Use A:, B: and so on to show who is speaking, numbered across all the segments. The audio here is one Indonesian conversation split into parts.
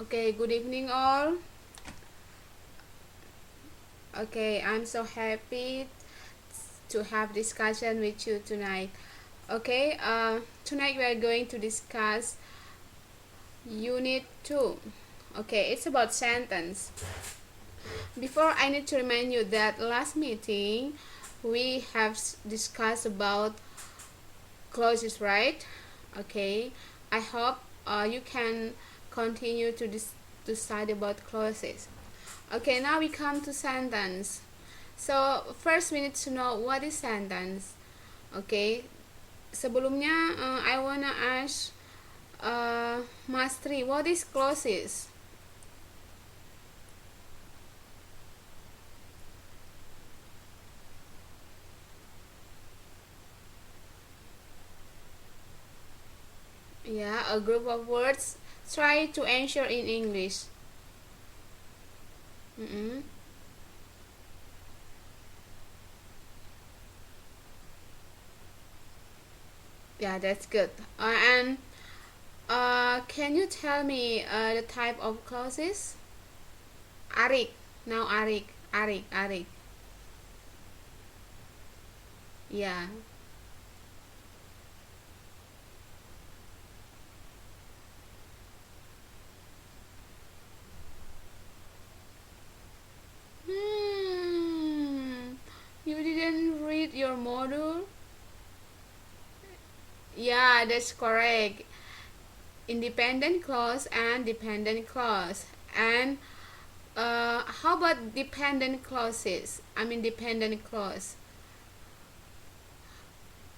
A: Okay, good evening all. Okay, I'm so happy to have discussion with you tonight. Okay, tonight we are going to discuss Unit 2. Okay, it's about sentence. Before, I need to remind you that last meeting we have discussed about clauses, right? Okay, I hope you can continue to study about clauses. Okay, now we come to sentence. So first we need to know what is sentence. Okay, sebelumnya I wanna ask Mas Tri, what is clauses? Yeah, a group of words. Try to answer in English. Mm-mm. Yeah, that's good. And can you tell me the type of clauses? Arik. Now Arik. Yeah. Hmm. You didn't read your module? Yeah, that's correct. Independent clause and dependent clause. And how about dependent clauses? I mean dependent clause.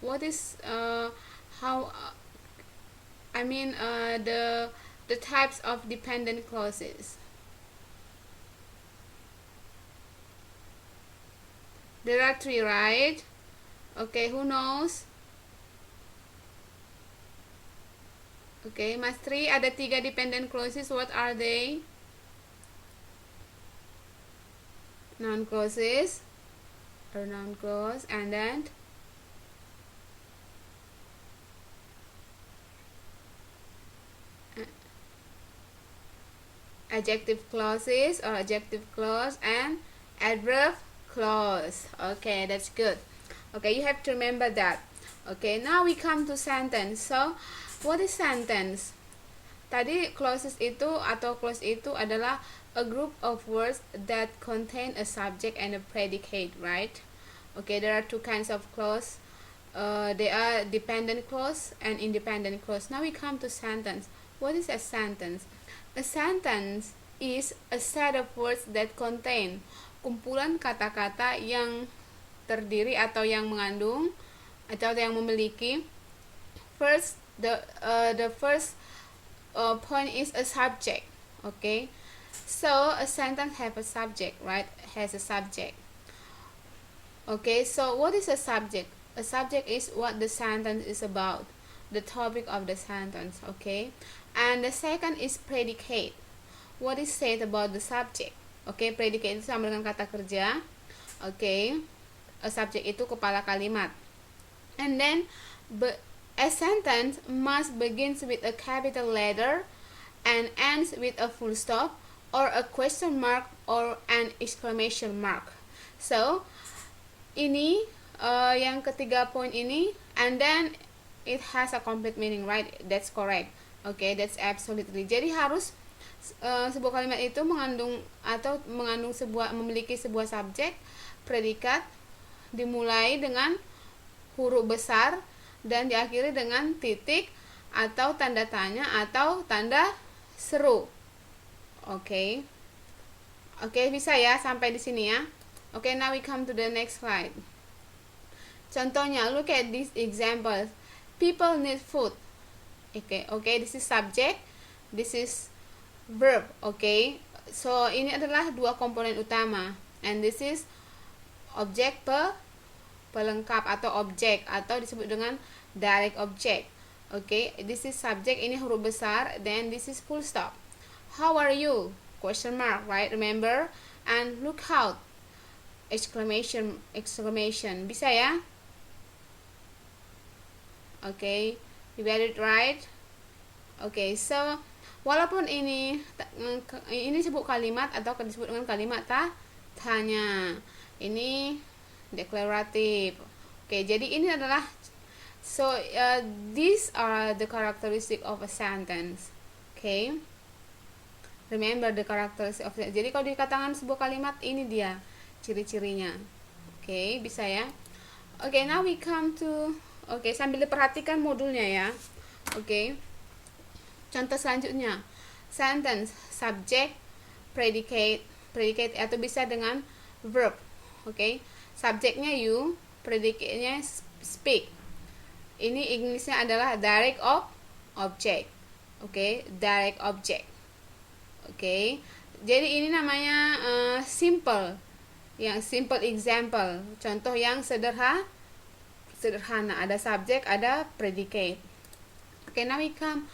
A: What is how I mean the types of dependent clauses? There are three, right? Okay, who knows? Okay, Mas Tri, ada tiga dependent clauses. What are they? Noun clauses or noun clause, and then adjective clauses or adjective clause and adverb clause. Okay, that's good. Okay, you have to remember that. Okay, now we come to sentence. So, what is sentence? Tadi clauses itu atau clause itu adalah a group of words that contain a subject and a predicate, right? Okay, there are two kinds of clause. They are dependent clause and independent clause. Now we come to sentence. What is a sentence? A sentence is a set of words that contain, kumpulan kata-kata yang terdiri atau yang mengandung atau yang memiliki. First, the first point is a subject. Okay, so a sentence have a subject, right? Has a subject. Okay, so what is a subject? A subject is what the sentence is about, the topic of the sentence. Okay, and the second is predicate. What is said about the subject? Okay, predicate itu sama dengan kata kerja. Okay, a subject itu kepala kalimat. And then a sentence must begins with a capital letter and ends with a full stop or a question mark or an exclamation mark. So ini yang ketiga poin ini, and then it has a complete meaning, right? That's correct. Okay, that's absolutely. Jadi harus sebuah kalimat itu mengandung memiliki sebuah subjek, predikat, dimulai dengan huruf besar dan diakhiri dengan titik atau tanda tanya atau tanda seru. Oke. Oke, bisa ya sampai di sini ya. Okay, now we come to the next slide. Contohnya, look at this example. People need food. Okay, this is subject, this is verb. Okay, so ini adalah dua komponen utama, and this is objek pelengkap atau objek atau disebut dengan direct object. Okay, this is subject, ini huruf besar, then this is full stop. How are you? Question mark, right? Remember? And look out. Exclamation. Bisa ya? Okay, you got it right. Okay, so Walaupun ini disebut kalimat atau disebut dengan kalimat tanya. Ini deklaratif. Oke, jadi ini adalah these are the characteristic of a sentence. Okay, remember the characteristic of sentence. Jadi kalau dikatakan sebuah kalimat, ini dia ciri-cirinya. Okay, bisa ya. Okay, now we come to sambil diperhatikan modulnya ya. Okay, contoh selanjutnya, sentence, subject, predicate atau bisa dengan verb. Okay, subjeknya you, predicate-nya speak. Ini Inggrisnya adalah direct object. Okay, direct object. Okay, jadi ini namanya simple. Yang simple example, contoh yang sederhana. Ada subject, ada predicate. Okay, now we come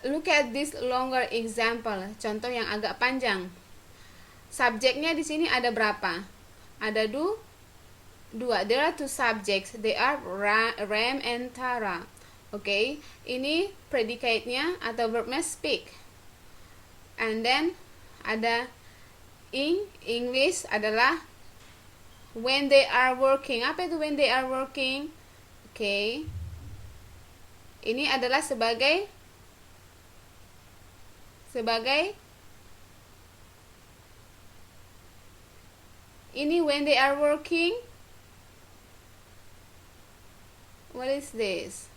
A: look at this longer example, contoh yang agak panjang. Subjeknya di sini ada berapa? Ada dua. There are two subjects. They are Ram and Tara. Okay, ini predicate-nya atau verbnya speak. And then ada English adalah when they are working. Apa itu when they are working? Okay, ini adalah sebagai ini when they are working. What is this?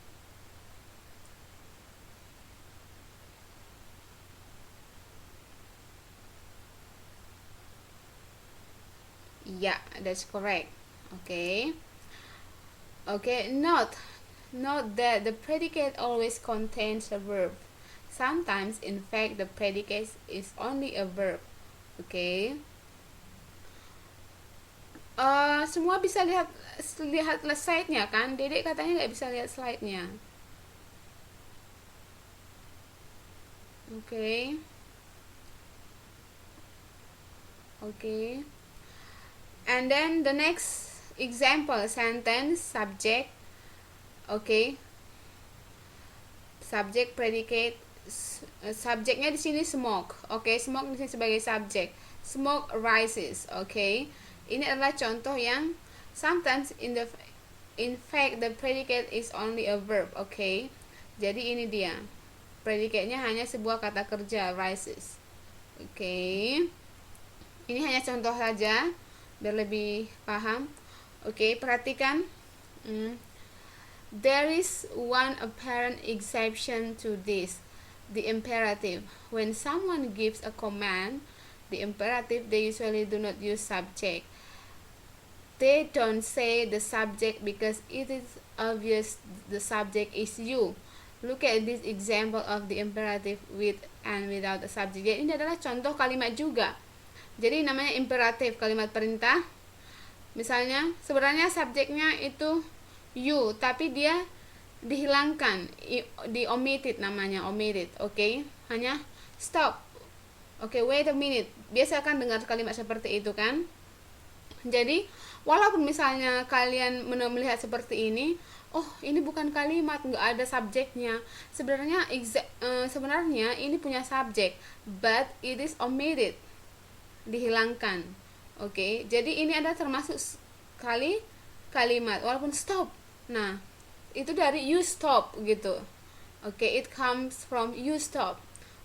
A: Yeah, that's correct. Okay. Note that the predicate always contains a verb. Sometimes, in fact, the predicate is only a verb. Okay. Semua bisa lihat slide-nya kan? Dedek katanya nggak bisa lihat slide-nya. Okay. And then the next example sentence, subject. Okay. Subject, predicate. Subjeknya di sini smoke. Okay, smoke di sini sebagai subjek. Smoke rises. Okay. Ini adalah contoh yang sometimes in fact the predicate is only a verb. Okay. Jadi ini dia. Predicate-nya hanya sebuah kata kerja, rises. Okay. Ini hanya contoh saja biar lebih paham. Okay, perhatikan. There is one apparent exception to this, the imperative. When someone gives a command, the imperative, they usually do not use subject. They don't say the subject because it is obvious the subject is you. Look at this example of the imperative with and without a subject. Jadi ini adalah contoh kalimat juga. Jadi namanya imperatif, kalimat perintah. Misalnya sebenarnya subjeknya itu you, tapi dia dihilangkan, di omitted namanya, omitted. Okay, hanya stop. Okay, wait a minute. Biasa kan dengar kalimat seperti itu kan? Jadi walaupun misalnya kalian melihat seperti ini, oh ini bukan kalimat, nggak ada subjeknya. Sebenarnya ini punya subjek, but it is omitted, dihilangkan. Oke, jadi ini ada termasuk kalimat walaupun stop. Nah, itu dari you stop gitu. Oke, it comes from you stop.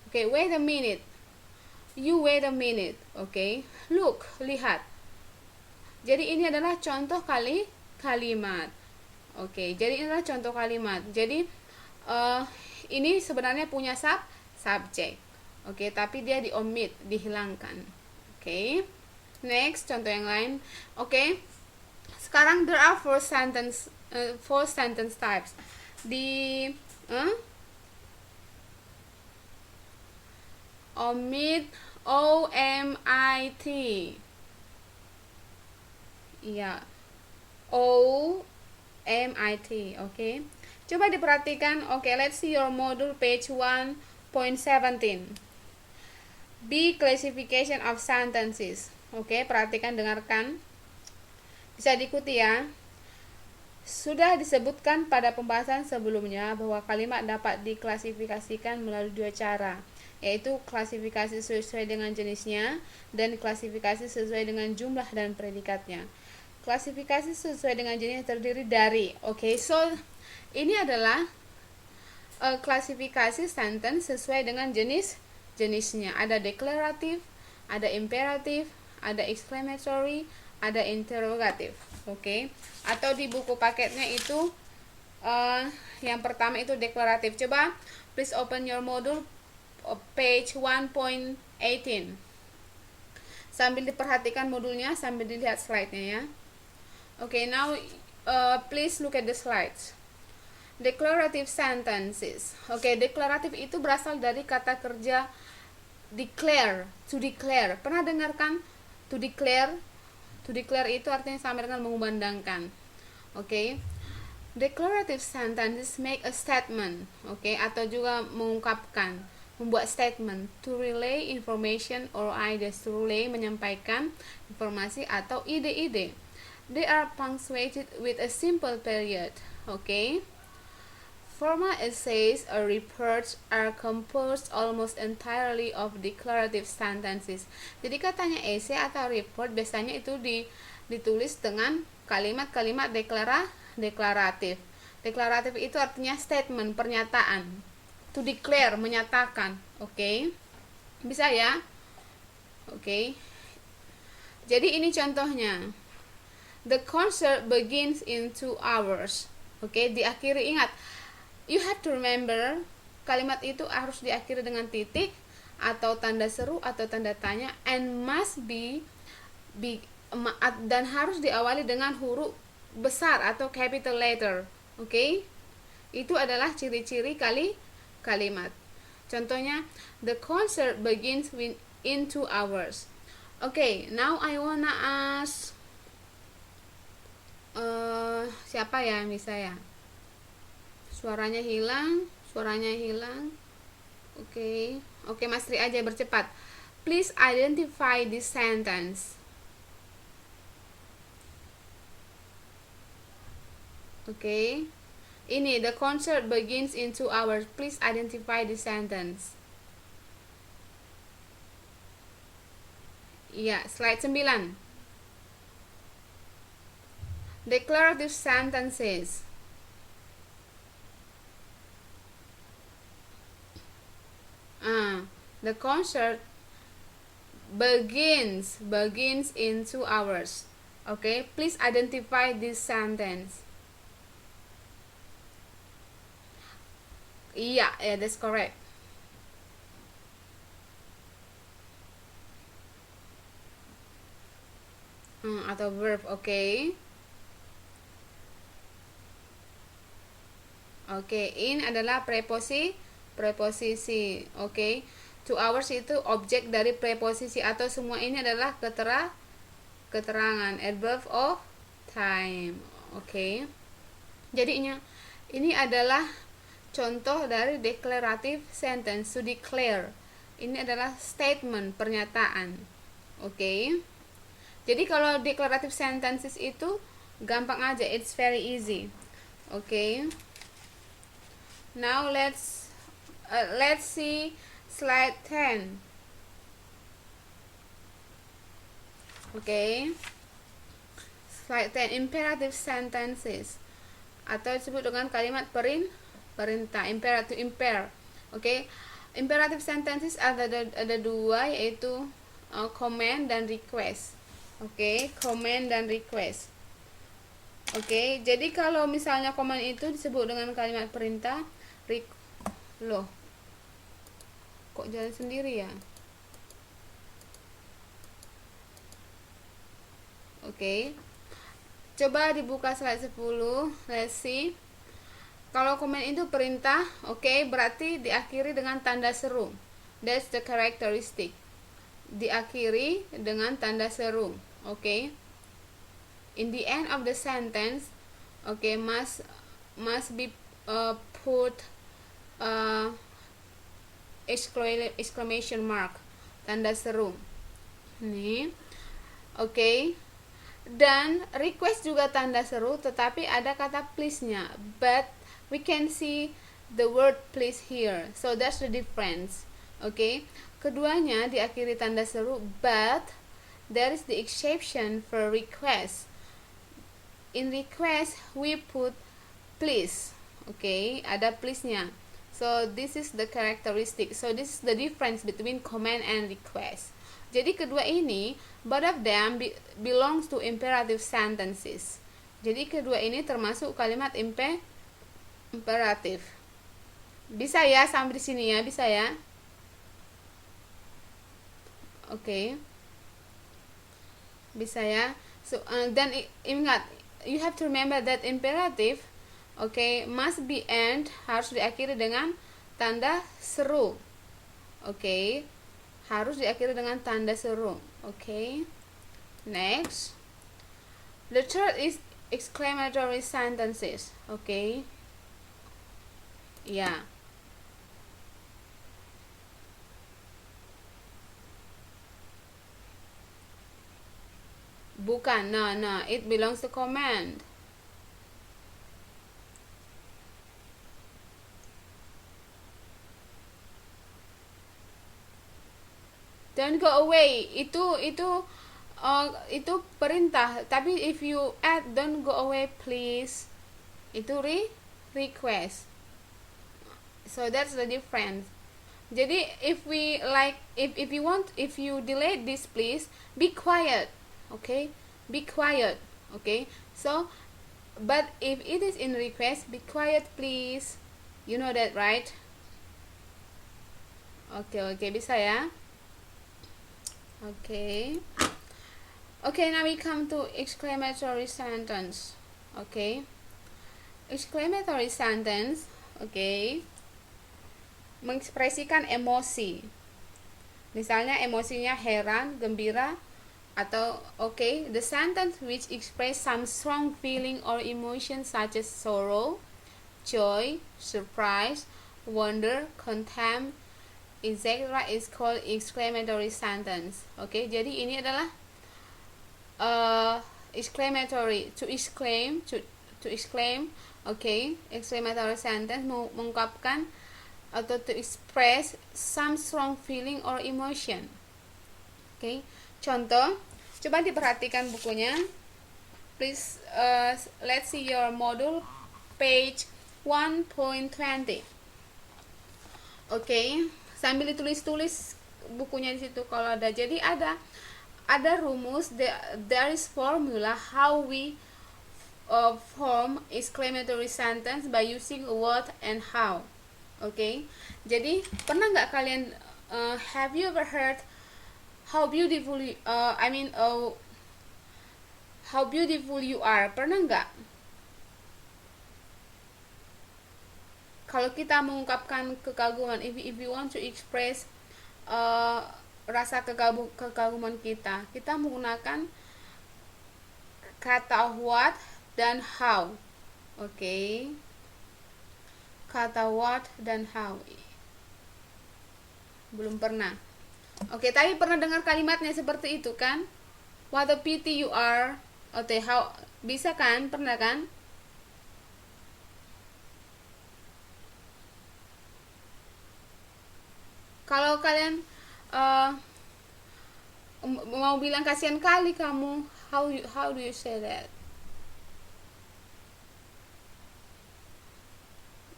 A: Oke, wait a minute. You wait a minute. Oke, look, lihat. Jadi ini adalah contoh kalimat. Oke, jadi ini adalah contoh kalimat. Jadi ini sebenarnya punya subjek. Oke, tapi dia di-omit, dihilangkan. Oke. Next, contoh yang lain. Oke. Sekarang there are four sentence types. Omit, O-M-I-T. Iya. O-M-I-T. Oke. Coba diperhatikan. Oke, let's see your module page 1.17. B. Classification of sentences. Oke, perhatikan, dengarkan. Bisa diikuti ya. Sudah disebutkan pada pembahasan sebelumnya bahwa kalimat dapat diklasifikasikan melalui dua cara. yaitu klasifikasi sesuai dengan jenisnya dan klasifikasi sesuai dengan jumlah dan predikatnya. Klasifikasi sesuai dengan jenis terdiri dari, so ini adalah klasifikasi sentence sesuai dengan jenisnya. Ada deklaratif, ada imperatif, ada exclamatory, ada interrogatif. Atau di buku paketnya itu yang pertama itu deklaratif. Coba please open your module page 1.18. Sambil diperhatikan modulnya, sambil dilihat slide-nya ya. Now please look at the slides. Declarative sentences. Deklaratif itu berasal dari kata kerja declare, to declare. Pernah dengarkan to declare? To declare itu artinya sama dengan mengumandangkan. Declarative sentences make a statement, atau juga mengungkapkan, membuat statement, to relay information or ideas, to relay menyampaikan informasi atau ide-ide. They are punctuated with a simple period. Formal essays or reports are composed almost entirely of declarative sentences. Jadi katanya essay atau report biasanya itu ditulis dengan kalimat-kalimat deklaratif. Deklaratif itu artinya statement, pernyataan. To declare, menyatakan. Bisa ya? Jadi ini contohnya. The concert begins in 2 hours. Diakhiri, ingat, you have to remember, kalimat itu harus diakhiri dengan titik atau tanda seru atau tanda tanya, and must be dan harus diawali dengan huruf besar atau capital letter. Itu adalah ciri-ciri kalimat. Contohnya, the concert begins in 2 hours. Now I wanna ask siapa ya, bisa ya? Suaranya hilang. Mas Tri aja bercepat. Please identify this sentence. Ini, the concert begins in 2 hours. Please identify the sentence. Iya, slide 9. Declarative sentences. The concert begins in 2 hours. Please identify this sentence. Yeah, that's correct. Atau verb. In adalah preposisi. 2 hours itu objek dari preposisi, atau semua ini adalah keterangan, adverb of time. Jadi ini adalah contoh dari declarative sentence. To declare, ini adalah statement, pernyataan. Jadi kalau declarative sentences itu gampang aja, it's very easy. Now let's see slide 10. Slide 10, imperative sentences, atau disebut dengan kalimat perintah, imperative, imper. Imperative sentences ada dua, yaitu command dan request. Command dan request. Jadi kalau misalnya command itu disebut dengan kalimat perintah, loh, kok jalan sendiri ya? Coba dibuka slide 10. Let's see. Kalau command itu perintah, berarti diakhiri dengan tanda seru. That's the characteristic. Diakhiri dengan tanda seru. In the end of the sentence, must be put exclamation mark, tanda seru. Nih. Dan request juga tanda seru, tetapi ada kata please-nya. But we can see the word please here. So that's the difference. Oke. Keduanya diakhiri tanda seru, but there is the exception for request. In request we put please. Oke, ada please-nya. So this is the characteristic. So this is the difference between command and request. Jadi kedua ini, both of them belongs to imperative sentences. Jadi kedua ini termasuk kalimat imperatif. Bisa ya sampai di sini ya, bisa ya? Oke. Bisa ya? So dan ingat, you have to remember that imperative, must be end, harus diakhiri dengan tanda seru. Harus diakhiri dengan tanda seru. Next, the third is exclamatory sentences. Yeah. Bukan, no, it belongs to command. Don't go away. Itu perintah. Tapi if you add don't go away please, itu request. So that's the difference. Jadi if you delete this please, be quiet. Be quiet. So but if it is in request, be quiet please. You know that, right? Oke, bisa ya. Okay, now we come to exclamatory sentence. Exclamatory sentence, mengekspresikan emosi. Misalnya emosinya heran, gembira, atau the sentence which express some strong feeling or emotion such as sorrow, joy, surprise, wonder, contempt, etc. is called exclamatory sentence. Jadi ini adalah exclamatory, to exclaim, exclamatory sentence, mengungkapkan atau to express some strong feeling or emotion. Contoh, coba diperhatikan bukunya. Please, let's see your module, page 1.20. Sambil ditulis-tulis bukunya di situ kalau ada. Jadi ada rumus, there is formula how we form exclamatory sentence by using a word and how. Jadi pernah nggak kalian have you ever heard how beautiful how beautiful you are? Pernah nggak? Kalau kita mengungkapkan kekaguman, if you want to express rasa kekaguman kita menggunakan kata what dan how. Kata what dan how. Belum pernah. Tapi pernah dengar kalimatnya seperti itu kan? What a pity you are. How, bisa kan? Pernah kan? Kalau kalian mau bilang kasihan kali kamu, how do you say that?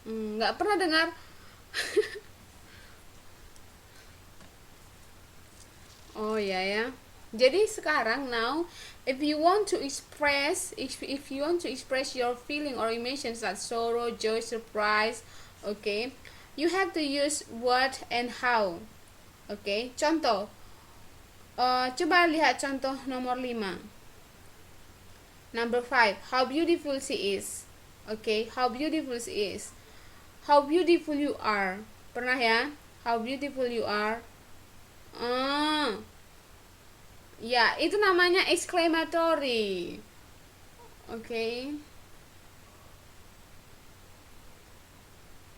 A: Nggak pernah dengar. Ya. Jadi sekarang now, if you want to express your feeling or emotions like sorrow, joy, surprise, you have to use what and how. Contoh, coba lihat contoh nomor 5. Number 5, how beautiful she is. How beautiful she is. How beautiful you are. Pernah ya? How beautiful you are. Ya, itu namanya exclamatory.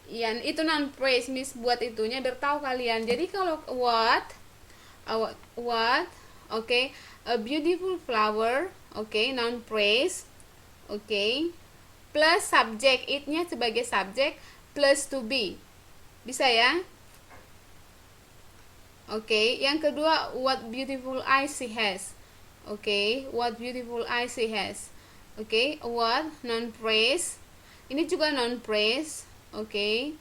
A: Ya, itu non praise, Miss buat itunya biar tahu kalian. Jadi kalau what, a beautiful flower, non praise, plus subject, it-nya sebagai subject, plus to be. Bisa ya? Oke, yang kedua, what beautiful eyes she has. Oke, what beautiful eyes she has. Oke, what non praise. Ini juga non praise. Oke.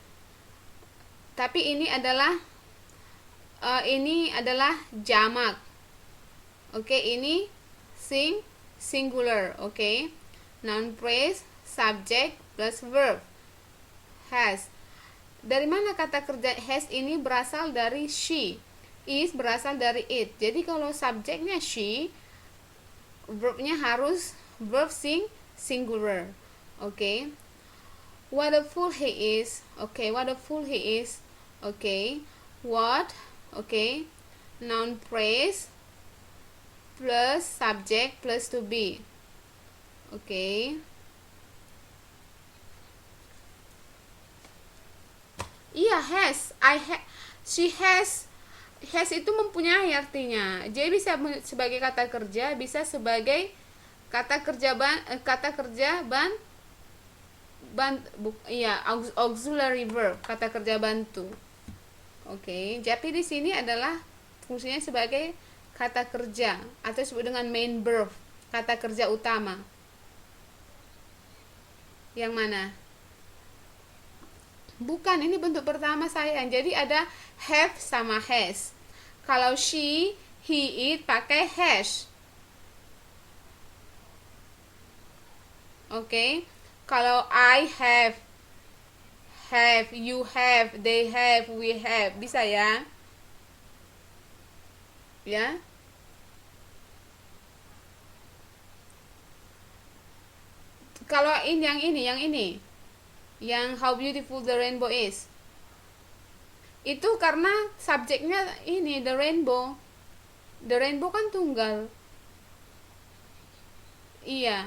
A: Tapi ini adalah jamak. Oke, ini singular. Oke. Non praise subject plus verb. Has. Dari mana kata kerja has ini berasal? Dari she. Is berasal dari it. Jadi kalau subjeknya she, verbnya harus verb singular. Oke. What a fool he is. Oke, what a fool he is. Oke. What? Oke. Noun phrase plus subject plus to be. Oke. Iya, has. She has. Has itu mempunyai artinya. Jadi bisa sebagai kata kerja, bisa sebagai kata kerja auxiliary verb, kata kerja bantu. Oke, jadi di sini adalah fungsinya sebagai kata kerja atau disebut dengan main verb, kata kerja utama. Yang mana? Bukan, ini bentuk pertama sayang. Jadi ada have sama has. Kalau she, he, it pakai has. Oke. Kalau I have, you have, they have, we have. Bisa ya? Ya. Kalau yang ini. Yang how beautiful the rainbow is, itu karena subjeknya ini the rainbow kan tunggal. Iya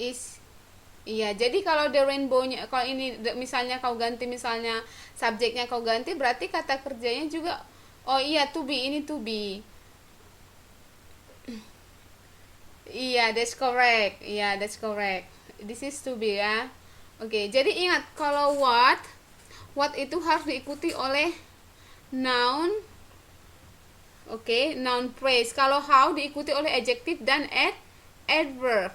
A: is. Iya, jadi kalau the rainbow-nya, kalau ini misalnya kau ganti, misalnya subjeknya kau ganti, berarti kata kerjanya juga, oh iya, to be, ini to be. Iya, that's correct. Iya, that's correct. This is to be ya. Oke, jadi ingat kalau what itu harus diikuti oleh noun. Oke, noun phrase. Kalau how diikuti oleh adjective dan adverb.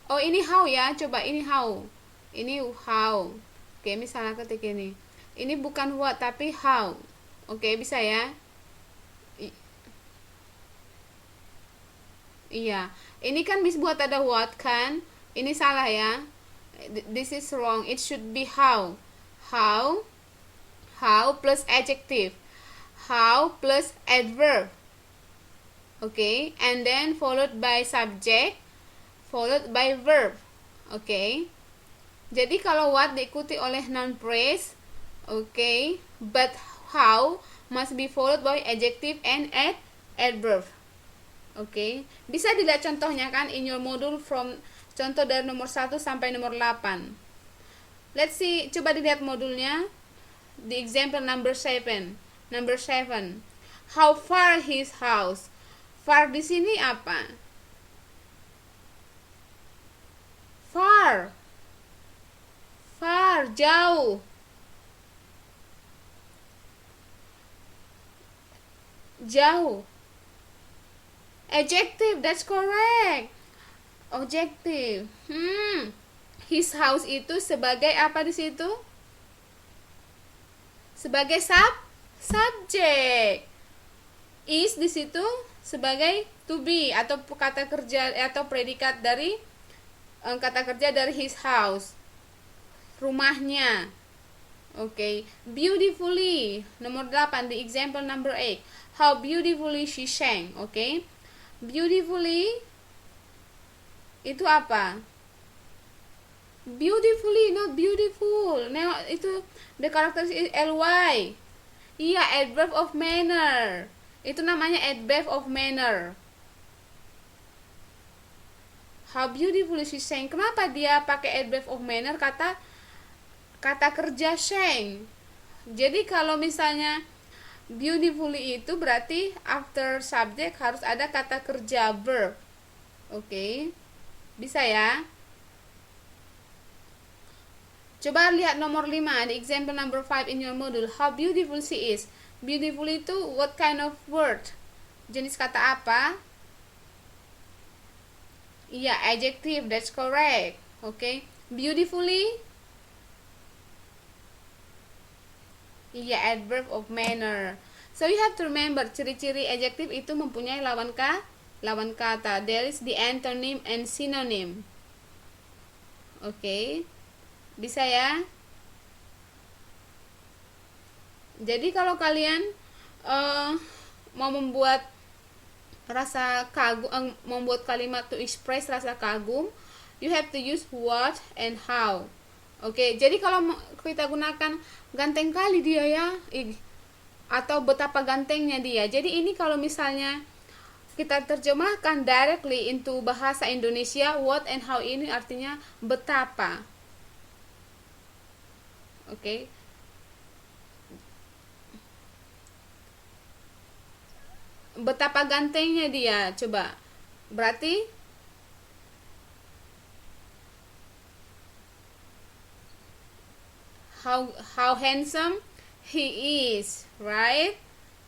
A: Oh, ini how ya. Coba ini how. Ini how. Oke, misalnya ketik ini. Ini bukan what tapi how. Oke, bisa ya? Iya. Ini kan bisa buat ada what kan? Ini salah ya. This is wrong. It should be how. How plus adjective. How plus adverb. Okay, and then followed by subject, followed by verb. Okay. Jadi kalau what diikuti oleh noun phrase, okay, but how must be followed by adjective and adverb. Oke, bisa dilihat contohnya kan in your module from contoh dari nomor 1 sampai nomor 8. Let's see, coba dilihat modulnya. The example number 7. Number 7. How far his house? Far di sini apa? Far, jauh. Jauh. Adjective, that's correct. Adjective. His house itu sebagai apa di situ? Sebagai subjek. Is di situ sebagai to be atau kata kerja atau predikat dari kata kerja dari his house. Rumahnya. Okay. Beautifully. Nomor 8, the example number 8. How beautifully she sang. Okay. Beautifully itu apa? Beautifully, not beautiful. Nah, itu the character is ly. Iya, adverb of manner. Itu namanya adverb of manner. How beautifully she sang. Kenapa dia pakai adverb of manner? Kata kerja sang. Jadi kalau misalnya beautifully itu berarti after subject harus ada kata kerja verb. Oke. Bisa ya? Coba lihat nomor 5, the example number 5 in your module. How beautiful she is. Beautiful itu what kind of word? Jenis kata apa? Iya, adjective, that's correct. Okay. Beautifully? Iya, adverb of manner. So you have to remember, ciri-ciri adjective itu mempunyai lawan kata. There is the antonym and synonym. Okay. Bisa ya? Jadi kalau kalian mau membuat rasa kagum, membuat kalimat to express rasa kagum, you have to use what and how. Oke, jadi kalau kita gunakan ganteng kali dia ya, atau betapa gantengnya dia. Jadi ini kalau misalnya kita terjemahkan directly into bahasa Indonesia, what and how ini artinya betapa. Oke. Betapa gantengnya dia, coba. Berarti how handsome he is, right?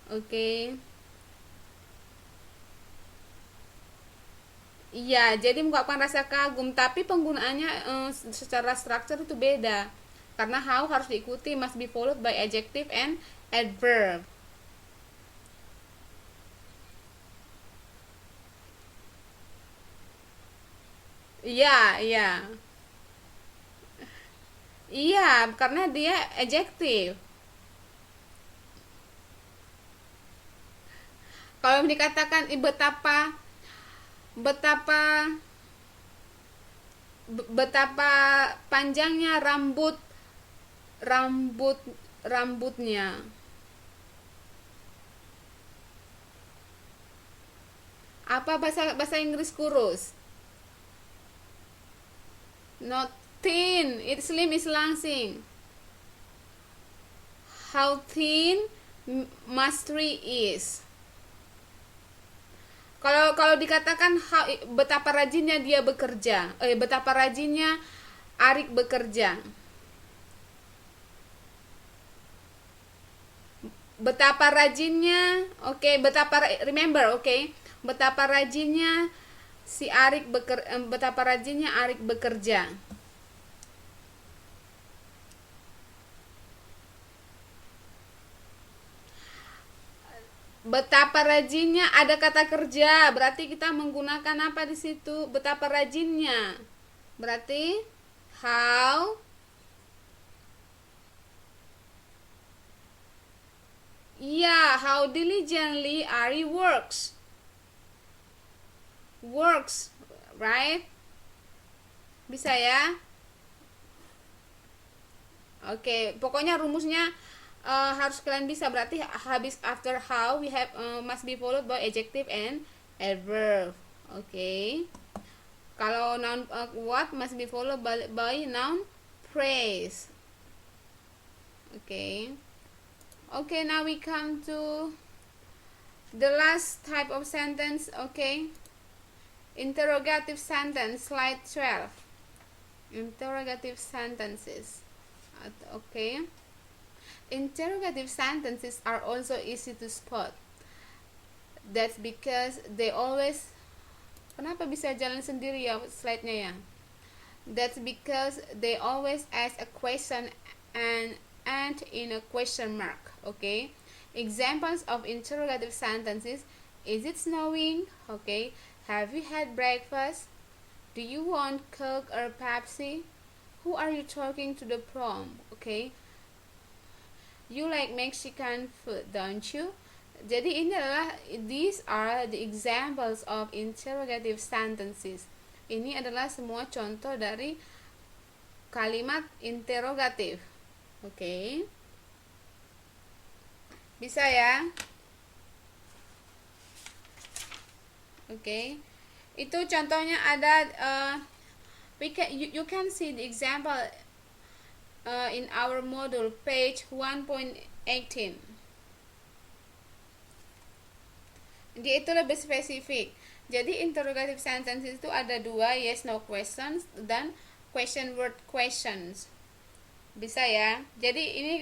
A: Okay. Iya, jadi mengungkapkan rasa kagum, tapi penggunaannya secara struktur itu beda. Karena how harus diikuti, must be followed by adjective and adverb. Iya, iya. Iya, karena dia adjective. Kalau dikatakan betapa betapa panjangnya rambutnya. Apa bahasa Inggris kurus? Not thin, it's slim is langsing. How thin Mastri is. Kalau dikatakan betapa rajinnya dia bekerja, betapa rajinnya Arik bekerja. Betapa rajinnya, remember, betapa rajinnya betapa rajinnya Arik bekerja. Betapa rajinnya ada kata kerja, berarti kita menggunakan apa di situ? Betapa rajinnya. Berarti how how diligently Ari works, right? Bisa ya? Oke, pokoknya rumusnya harus kalian bisa. Berarti habis after how we have must be followed by adjective and adverb. Okay. Kalau noun what must be followed by noun praise. Okay. Okay, now we come to the last type of sentence. Okay. Interrogative sentence, slide 12. Interrogative sentences. Okay. Interrogative sentences are also easy to spot. That's because they always... Kenapa bisa jalan sendiri ya slide-nya ya? That's because they always ask a question and end in a question mark. Okay. Examples of interrogative sentences: is it snowing? Okay. Have you had breakfast? Do you want Coke or Pepsi? Who are you talking to the prom? Okay. You like Mexican food, don't you? Jadi these are the examples of interrogative sentences. Ini adalah semua contoh dari kalimat interrogatif. Oke. Bisa ya? Oke. Itu contohnya ada you can see the example in our module page 1.18. Dia itu lebih spesifik. Jadi interrogative sentences itu ada dua, yes no questions dan question word questions. Bisa ya. Jadi ini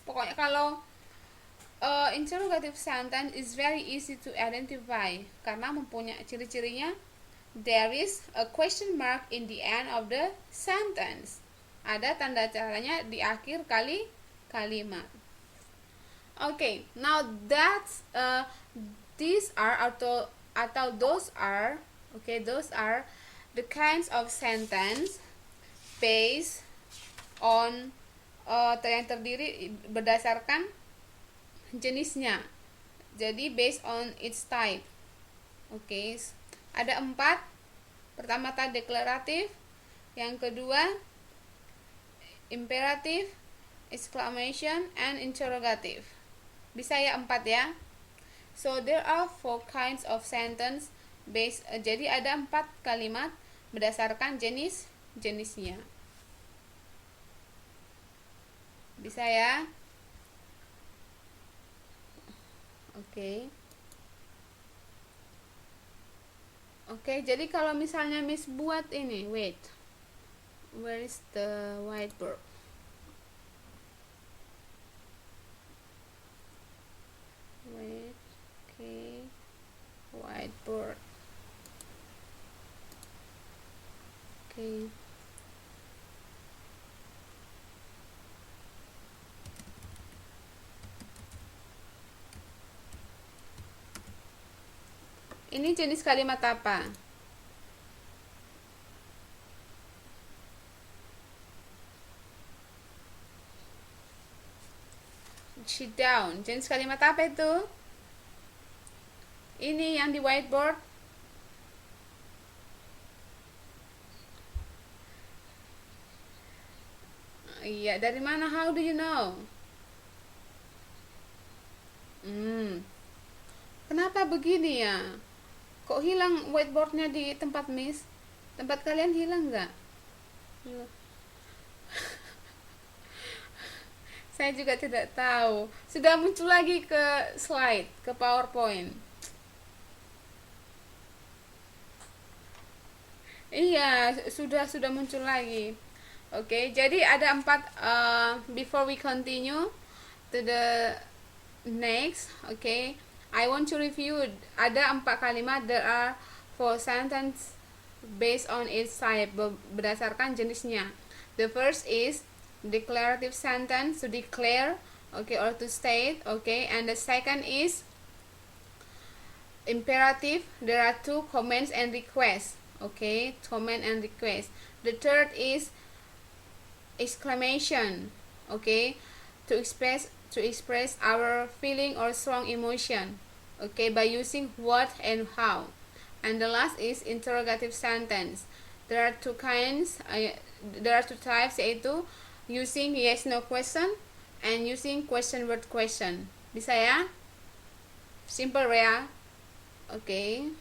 A: pokoknya kalau interrogative sentence is very easy to identify karena mempunyai ciri-cirinya. There is a question mark in the end of the sentence. Ada tanda caranya di akhir kalimat. Okay, now that's these are atau those are, okay, those are the kinds of sentence based on yang terdiri berdasarkan jenisnya. Jadi based on its type. Okay, ada 4. Pertama tadi deklaratif, yang kedua imperatif, exclamation, and interrogative. Bisa ya 4 ya. So there are 4 kinds of sentence based. Jadi ada 4 kalimat berdasarkan jenisnya. Bisa ya. Oke. Oke, jadi kalau misalnya Miss buat ini, wait. Where is the whiteboard? Wait, okay. Whiteboard. Okay. Ini jenis kalimat apa? Sit down. Jenis kalimat apa itu? Ini yang di whiteboard. Iya, dari mana? How do you know? Kenapa begini ya? Kok hilang whiteboardnya di tempat Miss? Tempat kalian hilang nggak? Saya juga tidak tahu. Sudah muncul lagi ke slide, ke PowerPoint. Iya, sudah muncul lagi. Oke, jadi ada 4. Before we continue to the next, okay, I want to review. Ada 4 kalimat. There are 4 sentence based on its type, berdasarkan jenisnya. The first is declarative sentence, to declare, okay, or to state, okay, and the second is imperative. There are 2 commands and requests, okay, command and request. The third is exclamation, okay, to express our feeling or strong emotion, okay, by using what and how. And the last is interrogative sentence. There are 2 kinds. There are 2 types, yaitu using yes no question and using question word question. Bisa ya? Simple ya. Okay.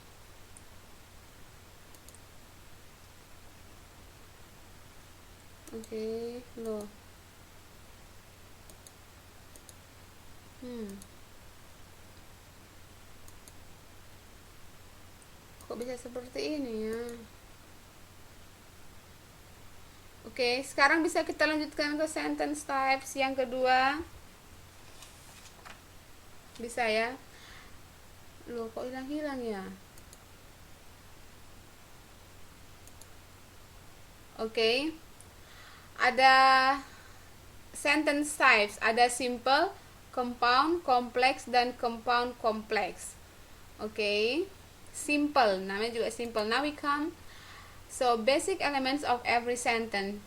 A: Okay, loh. Kok bisa seperti ini ya? Oke, sekarang bisa kita lanjutkan ke sentence types yang kedua. Bisa ya? Loh, kok hilang-hilang ya? Oke. Ada sentence types, ada simple, compound, complex, dan compound complex. Oke. Simple, namanya juga simple. Now we come. So basic elements of every sentence.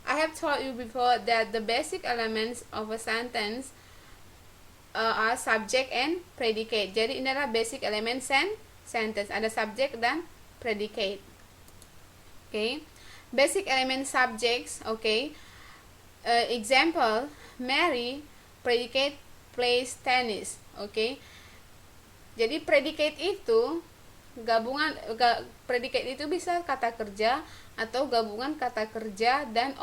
A: I have told you before that the basic elements of a sentence are subject and predicate. Jadi ini adalah basic element sentence. Ada subject dan predicate. Okay. Basic element subjects. Okay. Example: Mary. Predicate plays tennis. Okay. Jadi predicate itu gabungan, predicate itu bisa kata kerja atau gabungan kata kerja dan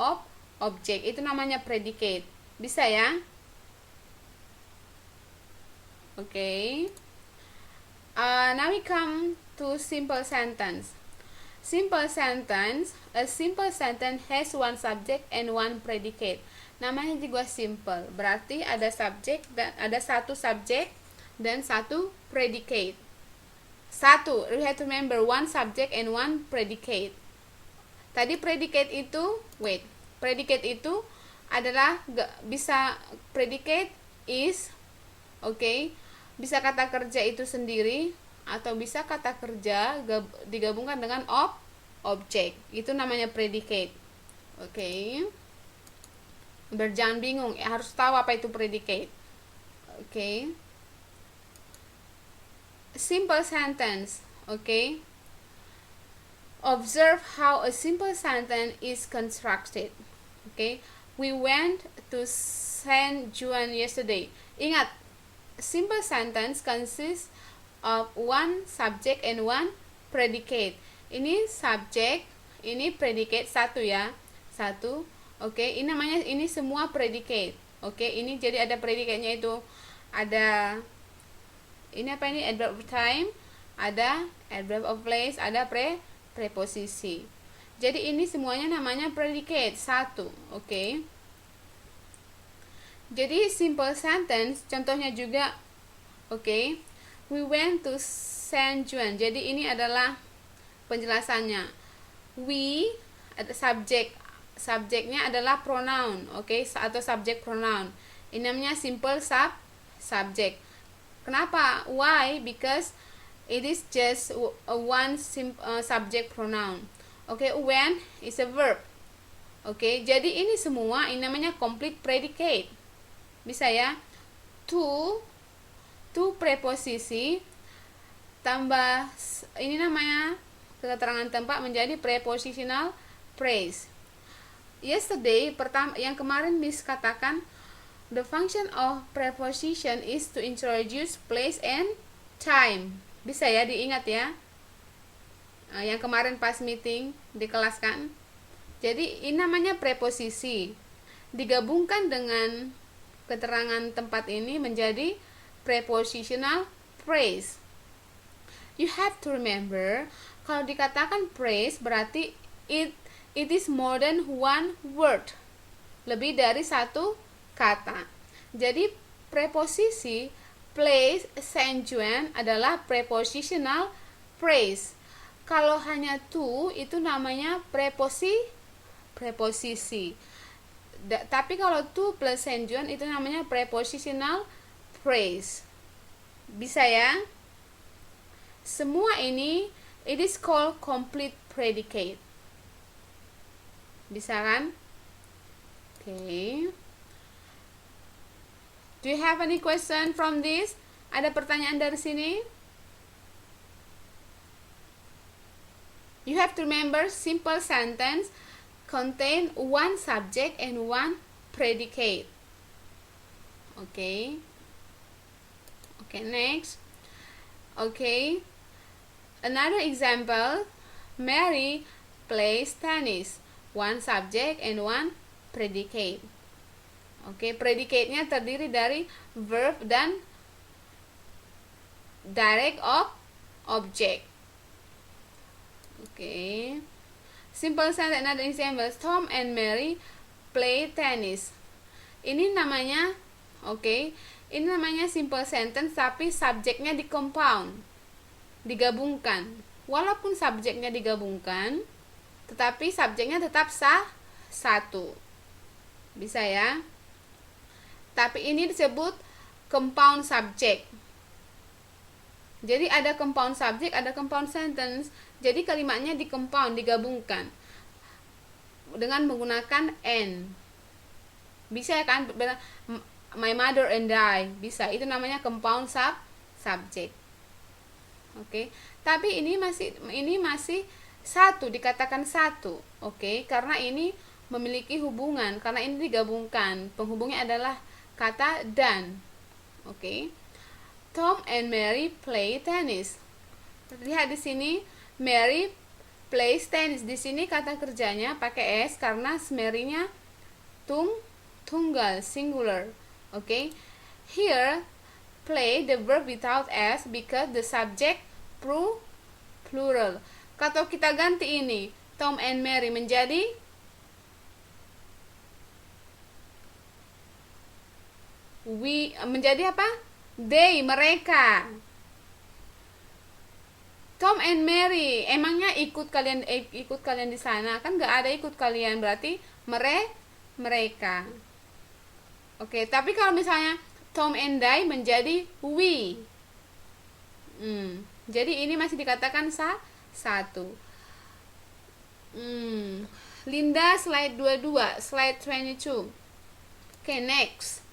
A: objek. Itu namanya predicate. Bisa ya? Okay. Now we come to simple sentence. Simple sentence. A simple sentence has one subject and one predicate. Namanya juga simple. Berarti ada subjek dan ada satu subjek dan satu predicate. Satu, we have to remember one subject and one predicate. Tadi predicate itu, predicate itu adalah bisa predicate is, bisa kata kerja itu sendiri atau bisa kata kerja digabungkan dengan objek. Itu namanya predicate. Jangan bingung, harus tahu apa itu predicate. Simple sentence. Observe how a simple sentence is constructed. We went to San Juan yesterday. Ingat, simple sentence consists of one subject and one predicate. Ini subjek, ini predicate, satu ya, satu. Ini namanya, ini semua predicate. Ini jadi ada predicate-nya itu, ada ini apa ini, adverb of time, ada adverb of place, ada preposisi. Jadi ini semuanya namanya predicate, satu. Jadi simple sentence contohnya juga, we went to San Juan. Jadi ini adalah penjelasannya. We ada subjeknya adalah pronoun, atau subject pronoun. Ini namanya simple subject. Kenapa? Why? Because it is just one subject pronoun. When is a verb. Jadi ini semua ini namanya complete predicate. Bisa ya? To preposisi tambah ini namanya keterangan tempat menjadi prepositional phrase. Yesterday, yang kemarin Miss katakan, the function of preposition is to introduce place and time. Bisa ya diingat ya? Yang kemarin pas meeting di kelas kan. Jadi ini namanya preposisi. Digabungkan dengan keterangan tempat ini menjadi prepositional phrase. You have to remember, kalau dikatakan phrase berarti it is more than one word. Lebih dari satu kata. Jadi preposisi place, San Juan adalah prepositional phrase. Kalau hanya to itu namanya preposisi. Tapi kalau to plus San Juan itu namanya prepositional phrase. Bisa ya? Semua ini it is called complete predicate. Bisa kan? Do you have any question from this? Ada pertanyaan dari sini? You have to remember simple sentence contain one subject and one predicate. Next. Another example, Mary plays tennis. One subject and one predicate. Predicate-nya terdiri dari verb dan direct object. Simple sentence, another example, Tom and Mary play tennis. Ini namanya ini namanya simple sentence tapi subjeknya di compound, digabungkan. Walaupun subjeknya digabungkan, tetapi subjeknya tetap satu. Bisa ya? Tapi ini disebut compound subject. Jadi ada compound subject, ada compound sentence. Jadi kalimatnya di compound, digabungkan dengan menggunakan and. Bisa ya kan? My mother and I. Bisa. Itu namanya compound subject. Tapi ini masih satu, dikatakan satu. Karena ini memiliki hubungan, karena ini digabungkan. Penghubungnya adalah kata dan. Tom and Mary play tennis. Lihat di sini, Mary plays tennis. Di sini kata kerjanya pakai s karena Mary-nya tunggal, singular. Here, play the verb without s because the subject plural. Atau kita ganti ini, Tom and Mary menjadi menjadi apa? They, mereka. Tom and Mary, emangnya ikut kalian di sana? Kan nggak ada ikut kalian, berarti mereka. Oke, tapi kalau misalnya Tom and I menjadi we. Jadi ini masih dikatakan satu. Linda slide 22, slide 22. Okay, next.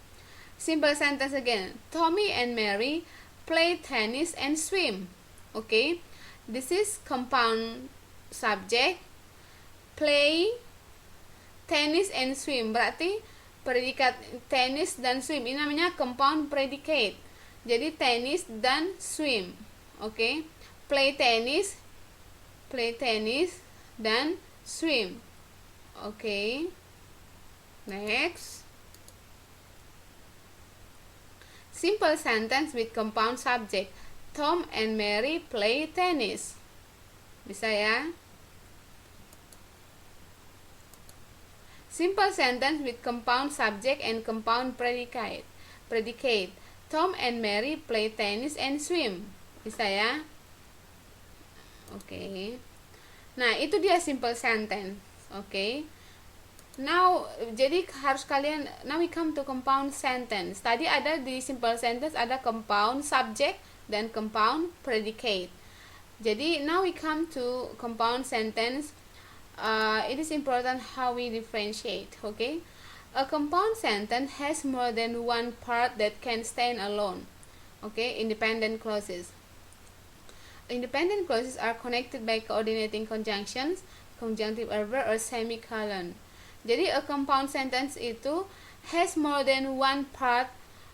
A: Simple sentence again. Tommy and Mary play tennis and swim. Okay, this is compound subject. Play, tennis and swim. Berarti predikat tennis dan swim ini namanya compound predicate. Jadi tennis dan swim. Okay, play tennis dan swim. Okay, next. Simple sentence with compound subject. Tom and Mary play tennis. Bisa ya? Simple sentence with compound subject and compound predicate. Tom and Mary play tennis and swim. Bisa ya? Oke. Nah, itu dia simple sentence. Oke. Now, jadi harus kalian, now we come to compound sentence. Tadi ada di simple sentence ada compound subject dan compound predicate. Jadi now we come to compound sentence. It is important how we differentiate. Okay, a compound sentence has more than one part that can stand alone. Okay, independent clauses. Independent clauses are connected by coordinating conjunctions, conjunctive adverb, or semicolon. Jadi a compound sentence itu has more than one part,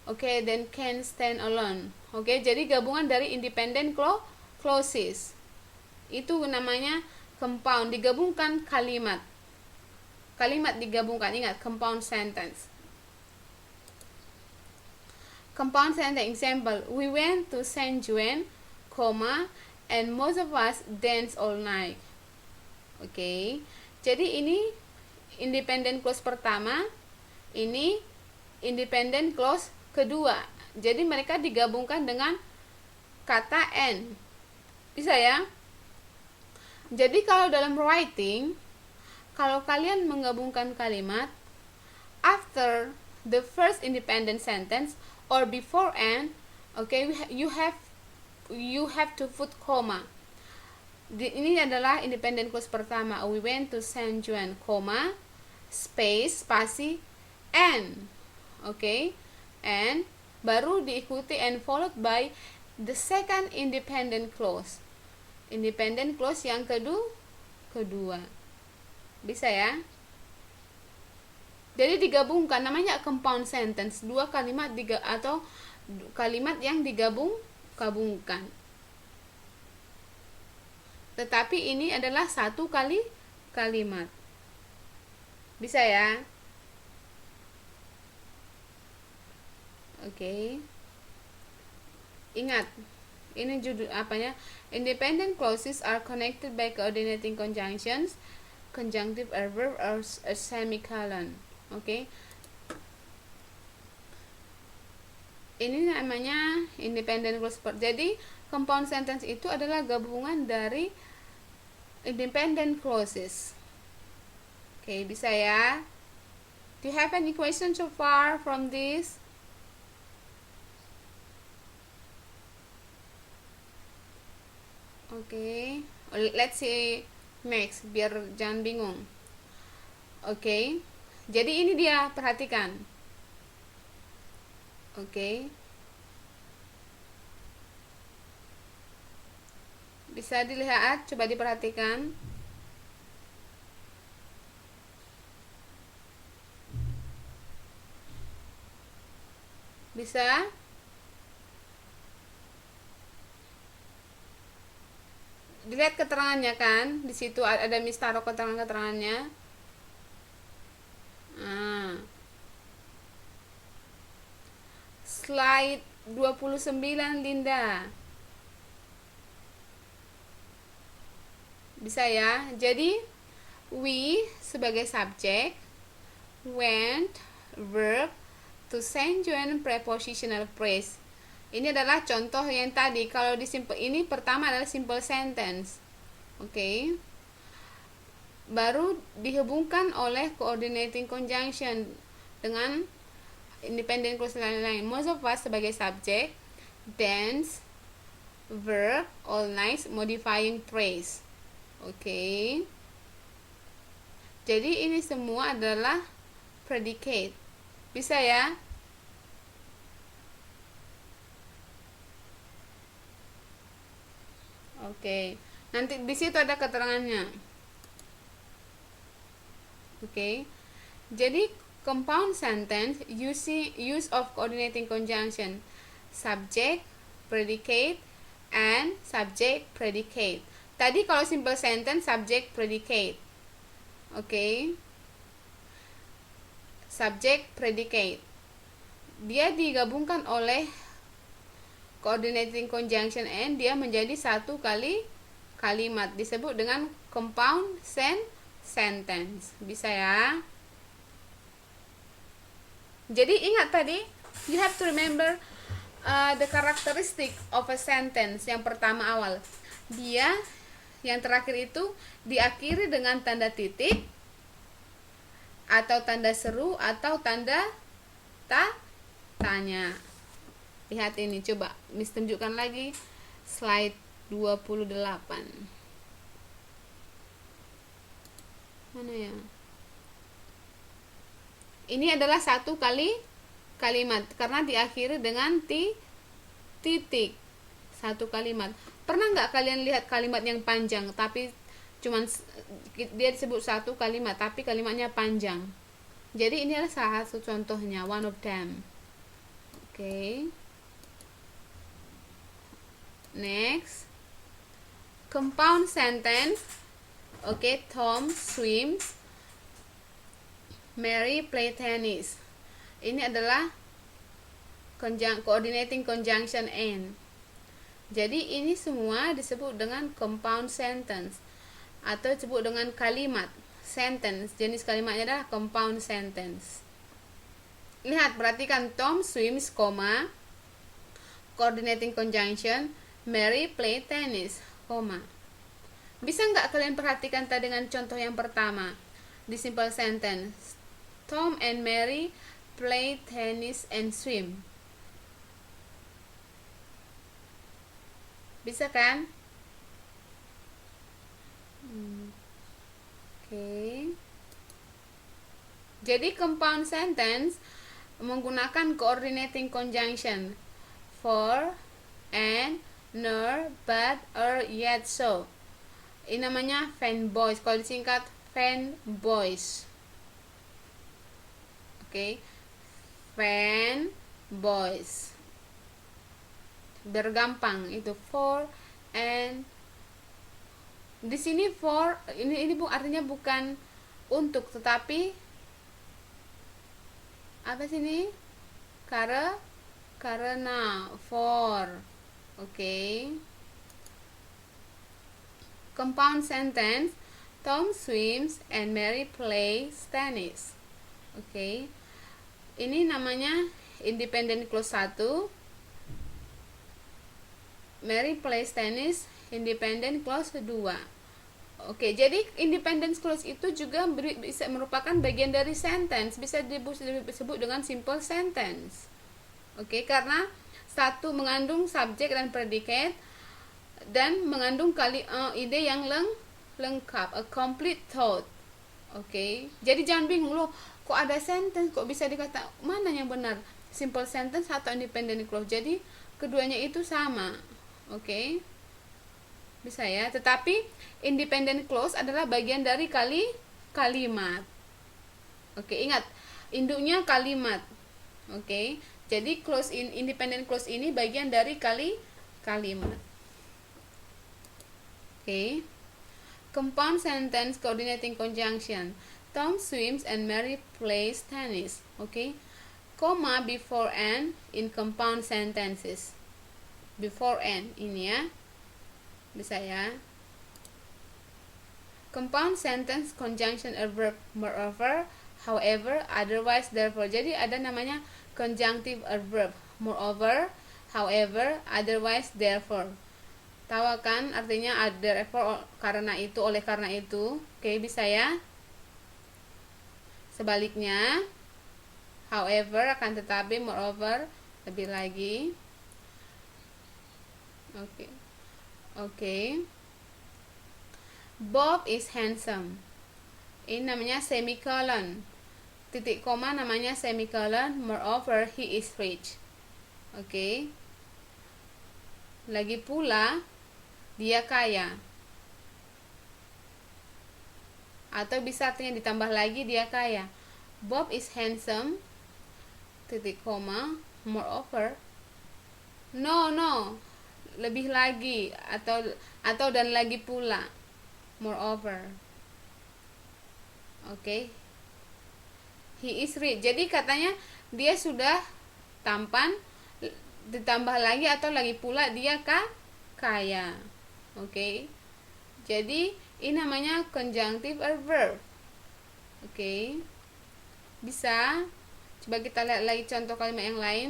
A: okay, then can stand alone. Okay, jadi gabungan dari independent clauses. Itu namanya compound, digabungkan kalimat. Kalimat digabungkan, ingat, compound sentence. Compound sentence example, we went to Saint Juan, and most of us dance all night. Okay, jadi ini independent clause pertama, ini independent clause kedua. Jadi mereka digabungkan dengan kata and. Bisa ya? Jadi kalau dalam writing, kalau kalian menggabungkan kalimat after the first independent sentence or before and, okay, you have to put comma. Ini adalah independent clause pertama. We went to San Juan, comma, space, spasi, and. Okay, and baru diikuti and followed by the second independent clause. Independent clause yang kedua. Bisa ya? Jadi digabungkan, namanya compound sentence. Dua kalimat atau kalimat yang digabungkan. Tetapi ini adalah satu kalimat. Bisa ya? Oke. Ingat, ini judul apanya? Independent clauses are connected by coordinating conjunctions, conjunctive adverb, or a semicolon. Oke. Ini namanya independent clause. Jadi compound sentence itu adalah gabungan dari independent clauses. Oke, bisa ya? Do you have any question so far from this? Oke, let's see next, biar jangan bingung. Oke, jadi ini dia, perhatikan. Oke, bisa dilihat, coba diperhatikan. Bisa? Dilihat keterangannya kan, di situ ada Miss taruh keterangannya. Slide 29 Linda. Bisa ya. Jadi we sebagai subjek, went verb to send join prepositional phrase. Ini adalah contoh yang tadi. Kalau di simple ini pertama adalah simple sentence. Oke. Baru dihubungkan oleh coordinating conjunction dengan independent clause lain-lain. Most of us sebagai subjek, dance, verb, all nice, modifying phrase. Oke. Jadi ini semua adalah predicate. Bisa ya? Oke. Nanti di situ ada keterangannya. Oke. Jadi compound sentence use of coordinating conjunction, subject, predicate, and subject predicate. Tadi kalau simple sentence subject predicate. Oke. Subject predicate. Dia digabungkan oleh coordinating conjunction and dia menjadi satu kali kalimat, disebut dengan compound sentence. Bisa ya? Jadi ingat tadi, you have to remember the characteristic of a sentence. Yang pertama awal, dia yang terakhir itu diakhiri dengan tanda titik atau tanda seru atau tanda tanya. Lihat ini, coba Miss tunjukkan lagi slide 28. Mana ya? Ini adalah satu kali kalimat karena diakhiri dengan titik. Satu kalimat. Pernah nggak kalian lihat kalimat yang panjang tapi cuman dia disebut satu kalimat tapi kalimatnya panjang? Jadi ini adalah salah satu contohnya, one of them. Oke. Next, compound sentence. Oke, Tom swims, Mary play tennis. Ini adalah coordinating conjunction and. Jadi ini semua disebut dengan compound sentence atau disebut dengan kalimat sentence. Jenis kalimatnya adalah compound sentence. Lihat, perhatikan, Tom swims, coordinating conjunction, Mary play tennis, Bisa nggak kalian perhatikan tadi dengan contoh yang pertama di simple sentence, Tom and Mary play tennis and swim. Bisa kan? Oke. Jadi compound sentence menggunakan coordinating conjunction for, and, nor, but, or, yet, so. Ini namanya fanboys. Kalau disingkat fanboys. Oke. Fanboys. Bergampang itu for, and. Di sini for ini artinya bukan untuk, tetapi apa sini? Karena for. Oke. Compound sentence, Tom swims and Mary plays tennis. Oke. Ini namanya independent clause 1. Mary plays tennis, independent clause 2. Oke, jadi independent clause itu juga bisa merupakan bagian dari sentence, bisa disebut dengan simple sentence. Oke, karena satu mengandung subjek dan predicate dan mengandung ide yang lengkap, a complete thought. Oke, jadi jangan bingung loh, kok ada sentence, kok bisa dikata mana yang benar, simple sentence atau independent clause. Jadi keduanya itu sama. Oke, bisa ya. Tetapi independent clause adalah bagian dari kalimat. Oke, ingat induknya kalimat. Oke, jadi independent clause ini bagian dari kalimat. Oke. Compound sentence coordinating conjunction, Tom swims and Mary plays tennis. Oke. Comma before and in compound sentences. Before and ini ya. Bisa ya. Compound sentence conjunction adverb moreover, however, otherwise, therefore. Jadi ada namanya conjunctive adverb moreover, however, otherwise, therefore. Tahu kan artinya therefore, karena itu, oleh karena itu. Oke, bisa ya. Sebaliknya, however, akan tetapi, moreover, lebih lagi. Oke. Bob is handsome. Ini namanya semicolon. Titik koma namanya semicolon. Moreover, he is rich. Oke. Lagi pula, dia kaya. Atau bisa artinya ditambah lagi, dia kaya. Bob is handsome. Titik koma. Moreover. No. Lebih lagi atau dan lagi pula. Moreover. Oke. He is rich. Jadi katanya dia sudah tampan, ditambah lagi atau lagi pula dia kaya. Oke. Jadi ini namanya conjunctive adverb. Oke. Bisa. Coba kita lihat lagi contoh kalimat yang lain.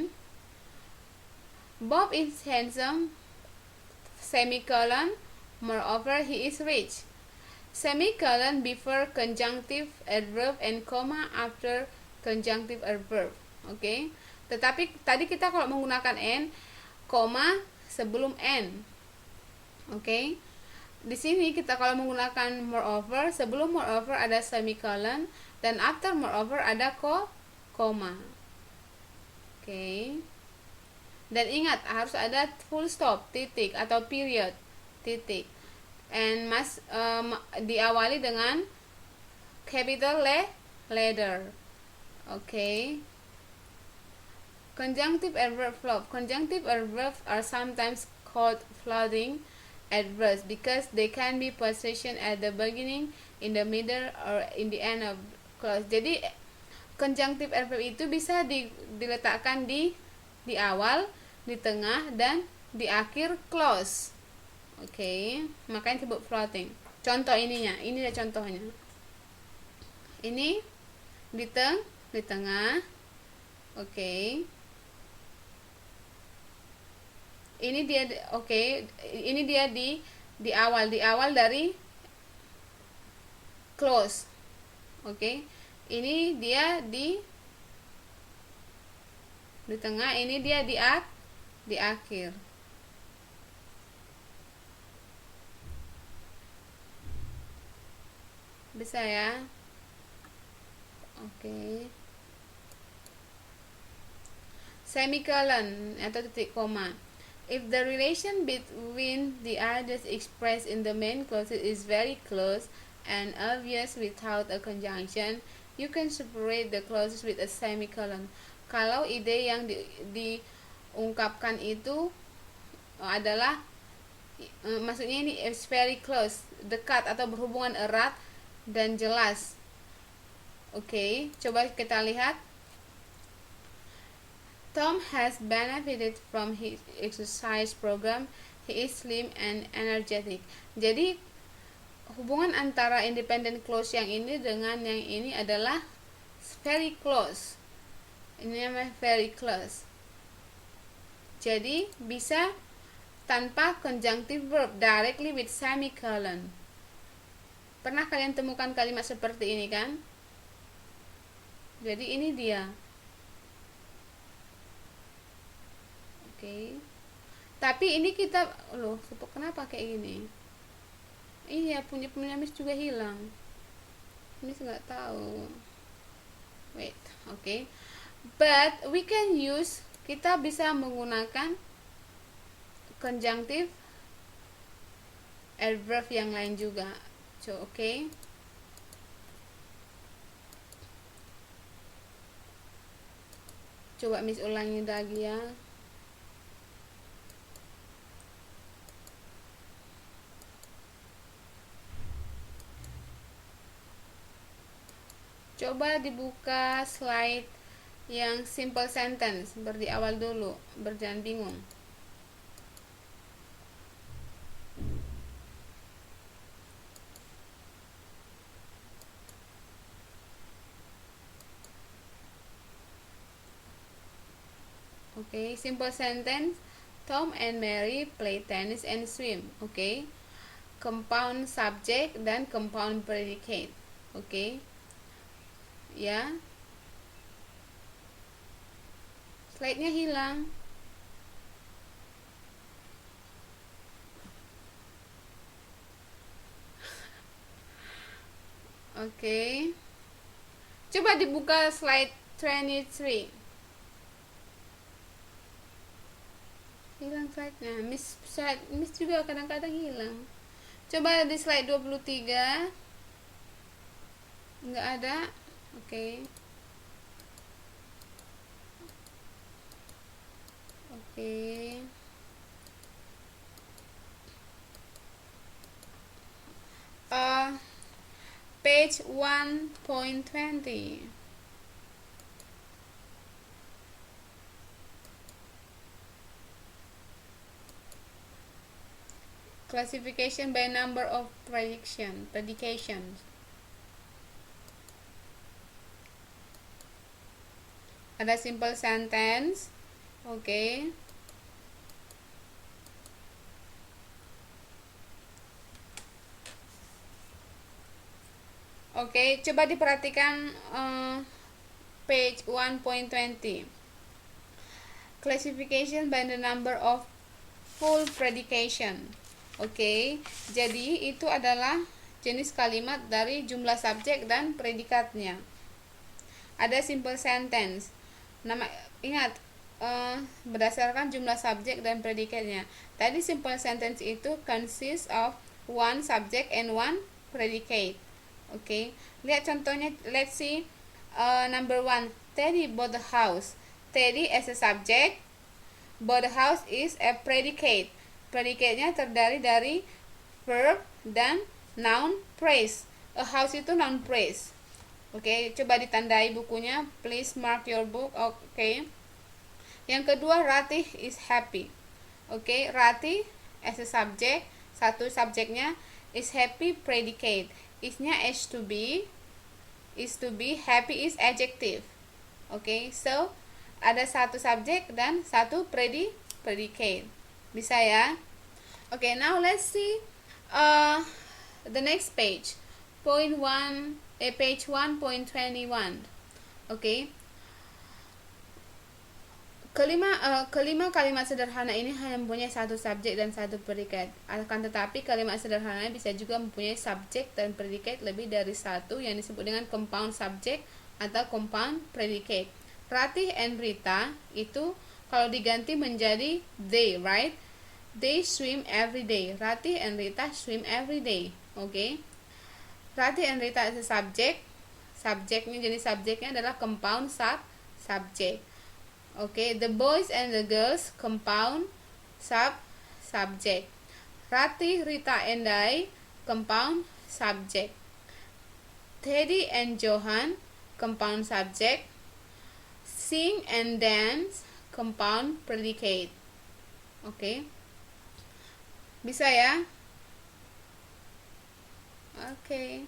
A: Bob is handsome, semicolon, moreover he is rich. Semicolon before conjunctive adverb and comma after conjunctive adverb. Oke. Tetapi tadi kita kalau menggunakan n, koma sebelum n. Oke. Di sini kita kalau menggunakan moreover, sebelum moreover ada semicolon dan after moreover ada koma. Oke. Dan ingat harus ada full stop, titik atau period, titik. And diawali dengan capital letter. Okay. Conjunctive adverb flop. Conjunctive adverbs are sometimes called floating adverbs because they can be positioned at the beginning, in the middle, or in the end of clause. Jadi conjunctive adverb itu bisa diletakkan di awal, di tengah, dan di akhir clause. Oke, makanya disebut floating. Contoh ininya, ini ada contohnya. Ini di tengah. Oke. Ini dia ini dia di awal dari close. Oke. Ini dia di tengah, ini dia di akhir. Bisa ya? Oke. Semicolon atau titik koma. If the relation between the ideas expressed in the main clause is very close and obvious without a conjunction, you can separate the clauses with a semicolon. Kalau ide yang diungkapkan itu adalah maksudnya ini is very close, dekat atau berhubungan erat dan jelas. Oke, coba kita lihat. Tom has benefited from his exercise program. He is slim and energetic. Jadi hubungan antara independent clause yang ini dengan yang ini adalah very close. Ini namanya very close. Jadi bisa tanpa conjunctive verb, directly with semicolon. Pernah kalian temukan kalimat seperti ini kan? Jadi ini dia. Oke. Tapi ini kita kenapa kayak gini? Iya, punya Miss juga hilang. Miss nggak tahu. Wait, oke. But we can use, kita bisa menggunakan conjunctive adverb yang lain juga. Oke. Coba Miss ulangi lagi ya. Coba dibuka slide yang simple sentence, berdi awal dulu, berjangan bingung. Okay, simple sentence. Tom and Mary play tennis and swim. Okay, compound subject dan compound predicate. Okay, ya. Slide-nya hilang. Oke. Coba dibuka slide 23. Hilang slide-nya. Miss juga kadang-kadang hilang. Coba di slide 23. Enggak ada. Oke. Oke. Page 1.20. Classification by number of predications. Ada simple sentence. Oke. Oke, coba diperhatikan page 1.20. Classification by the number of full predication. Oke, jadi itu adalah jenis kalimat dari jumlah subjek dan predikatnya. Ada simple sentence. Ingat, berdasarkan jumlah subjek dan predikatnya. Tadi simple sentence itu consists of one subject and one predicate. Okay, lihat contohnya. Let's see. Number 1, Teddy bought the house. Teddy as a subject, bought the house is a predicate. Predicate-nya terdiri dari verb dan noun phrase. A house itu noun phrase. Oke, coba ditandai bukunya. Please mark your book. Oke. Yang kedua, Ratih is happy. Oke, Ratih as a subject, satu subjeknya, is happy predicate. Is-nya is to be, happy is adjective. Okay, so ada satu subjek dan satu predicate. Bisa ya? Okay, now let's see the next page. Page 1.21. Okay. Kelima kalimat sederhana ini hanya mempunyai satu subjek dan satu predikat. Akan tetapi kalimat sederhana bisa juga mempunyai subjek dan predikat lebih dari satu, yang disebut dengan compound subject atau compound predicate. Ratih and Rita itu kalau diganti menjadi they, right? They swim every day. Ratih and Rita swim every day. Okay? Ratih and Rita is a subject. Subjeknya, jadi subjeknya adalah compound subject. Okay, the boys and the girls compound subject. Ratih, Rita and I compound subject. Teddy and Johan compound subject. Sing and dance compound predicate. Okay, bisa ya? Okay.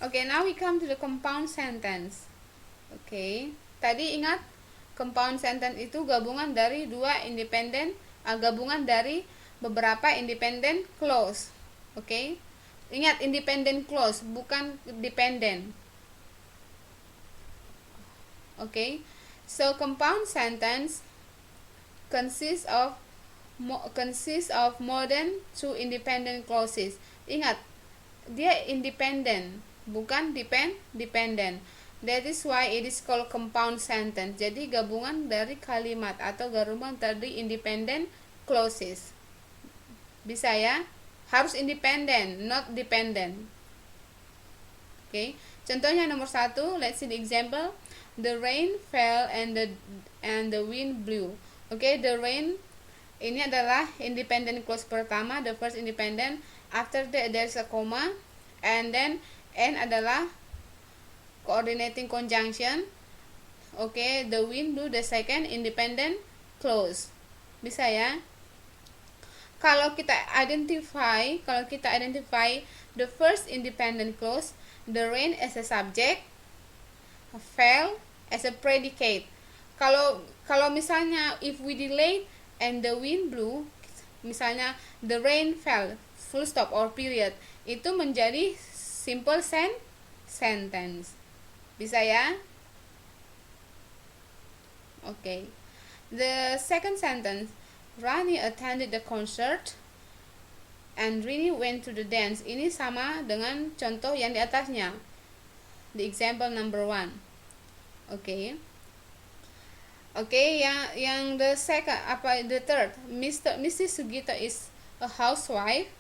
A: Okay, now we come to the compound sentence. Okay, tadi ingat, compound sentence itu gabungan dari beberapa independent clause. Okay? Ingat, independent clause, bukan dependent. Okay? So compound sentence consists of more than two independent clauses. Ingat, dia independent, bukan dependent. That is why it is called compound sentence. Jadi gabungan dari kalimat atau gabungan dari independent clauses. Bisa ya? Harus independent, not dependent. Okay. Contohnya nomor 1, let's see the example. The rain fell and the wind blew. Okay, the rain ini adalah independent clause pertama, the first independent. After that there's a comma, and then and adalah coordinating conjunction. Okay, the wind blew, the second independent clause. Bisa ya? Kalau kita identify the first independent clause, the rain as a subject, fell as a predicate. Kalau misalnya if we delay and the wind blew, misalnya the rain fell, full stop or period, itu menjadi simple sentence. Bisa ya? Okay. The second sentence, Rani attended the concert and Rini went to the dance. Ini sama dengan contoh yang di atasnya. The example number 1. Okay. Okay, yang the second, the third, Mrs. Sugita is a housewife.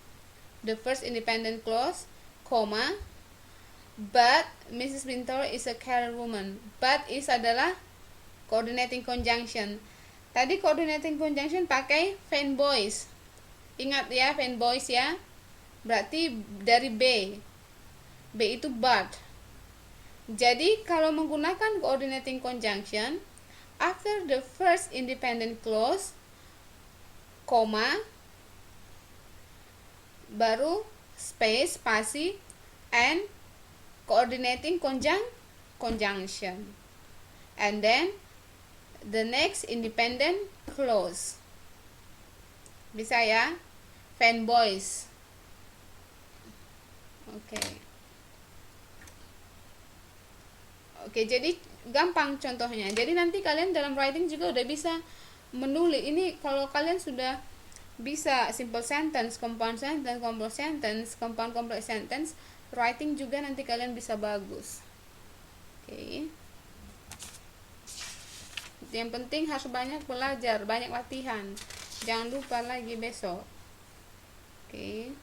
A: The first independent clause, comma, but Mrs. Pintor is a career woman. But is adalah coordinating conjunction. Tadi coordinating conjunction pakai fanboys. Ingat ya, fanboys ya. Berarti dari B itu but. Jadi kalau menggunakan coordinating conjunction, after the first independent clause, comma, baru space, spasi, and coordinating conjunction. And then the next independent clause. Bisa ya? Fanboys. Oke, jadi gampang contohnya. Jadi nanti kalian dalam writing juga udah bisa menulis. Ini kalau kalian sudah bisa simple sentence, compound sentence, complex sentence, compound complex sentence, writing juga nanti kalian bisa bagus. Oke. Yang penting harus banyak belajar, banyak latihan. Jangan lupa lagi besok. Oke.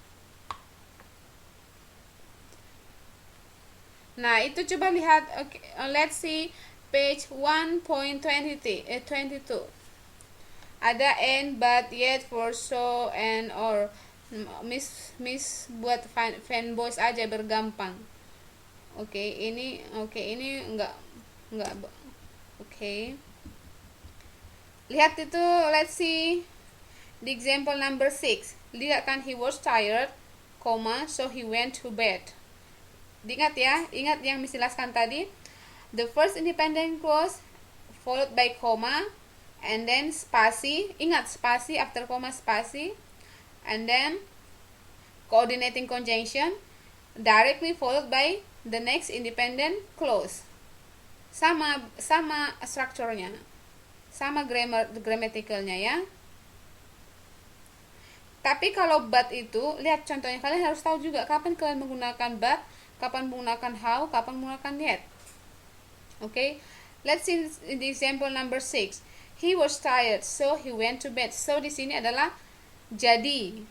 A: Nah, itu coba lihat. Let's see page 1.22. Ada and, but, yet, for, so, and, or. Miss buat fanboys aja bergampang. Ini enggak. Lihat itu, let's see the example number 6. Lihat kan, he was tired, comma, so he went to bed. Diingat ya, ingat yang dijelaskan tadi. The first independent clause followed by comma and then spasi. Ingat spasi, after comma spasi, and then coordinating conjunction directly followed by the next independent clause. Sama strukturnya, sama grammaticalnya ya. Tapi kalau but itu, lihat contohnya, kalian harus tahu juga kapan kalian menggunakan but, kapan menggunakan how, kapan menggunakan yet. Let's see the example number 6. He was tired, so he went to bed. So di sini adalah jadi.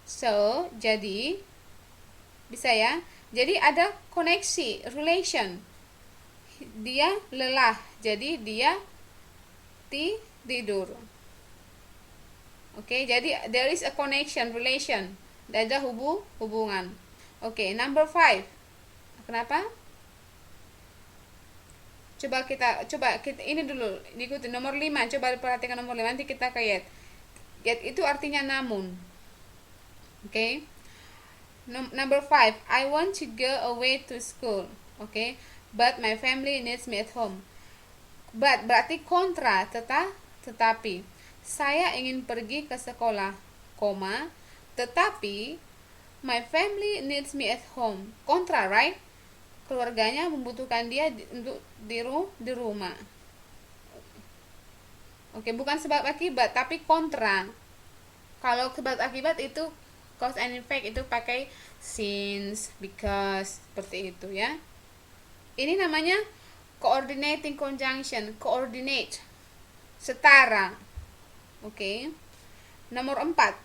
A: So, jadi bisa ya. Jadi ada koneksi, relation. Dia lelah, jadi dia tidur. Jadi there is a connection, relation. Ada hubungan. Number 5. Kenapa? Coba kita ini dulu, ikuti nomor 5. Coba perhatikan nomor 5, nanti kita ke yet. Yet itu artinya namun. Number 5. I want to go away to school. But my family needs me at home. But berarti kontra, tetapi. Saya ingin pergi ke sekolah, tetapi my family needs me at home. Kontra, right? Keluarganya membutuhkan dia untuk di rumah. Bukan sebab akibat, tapi kontra. Kalau sebab akibat itu cause and effect, itu pakai since, because, seperti itu ya. Ini namanya coordinating conjunction, coordinate, setara. Nomor 4.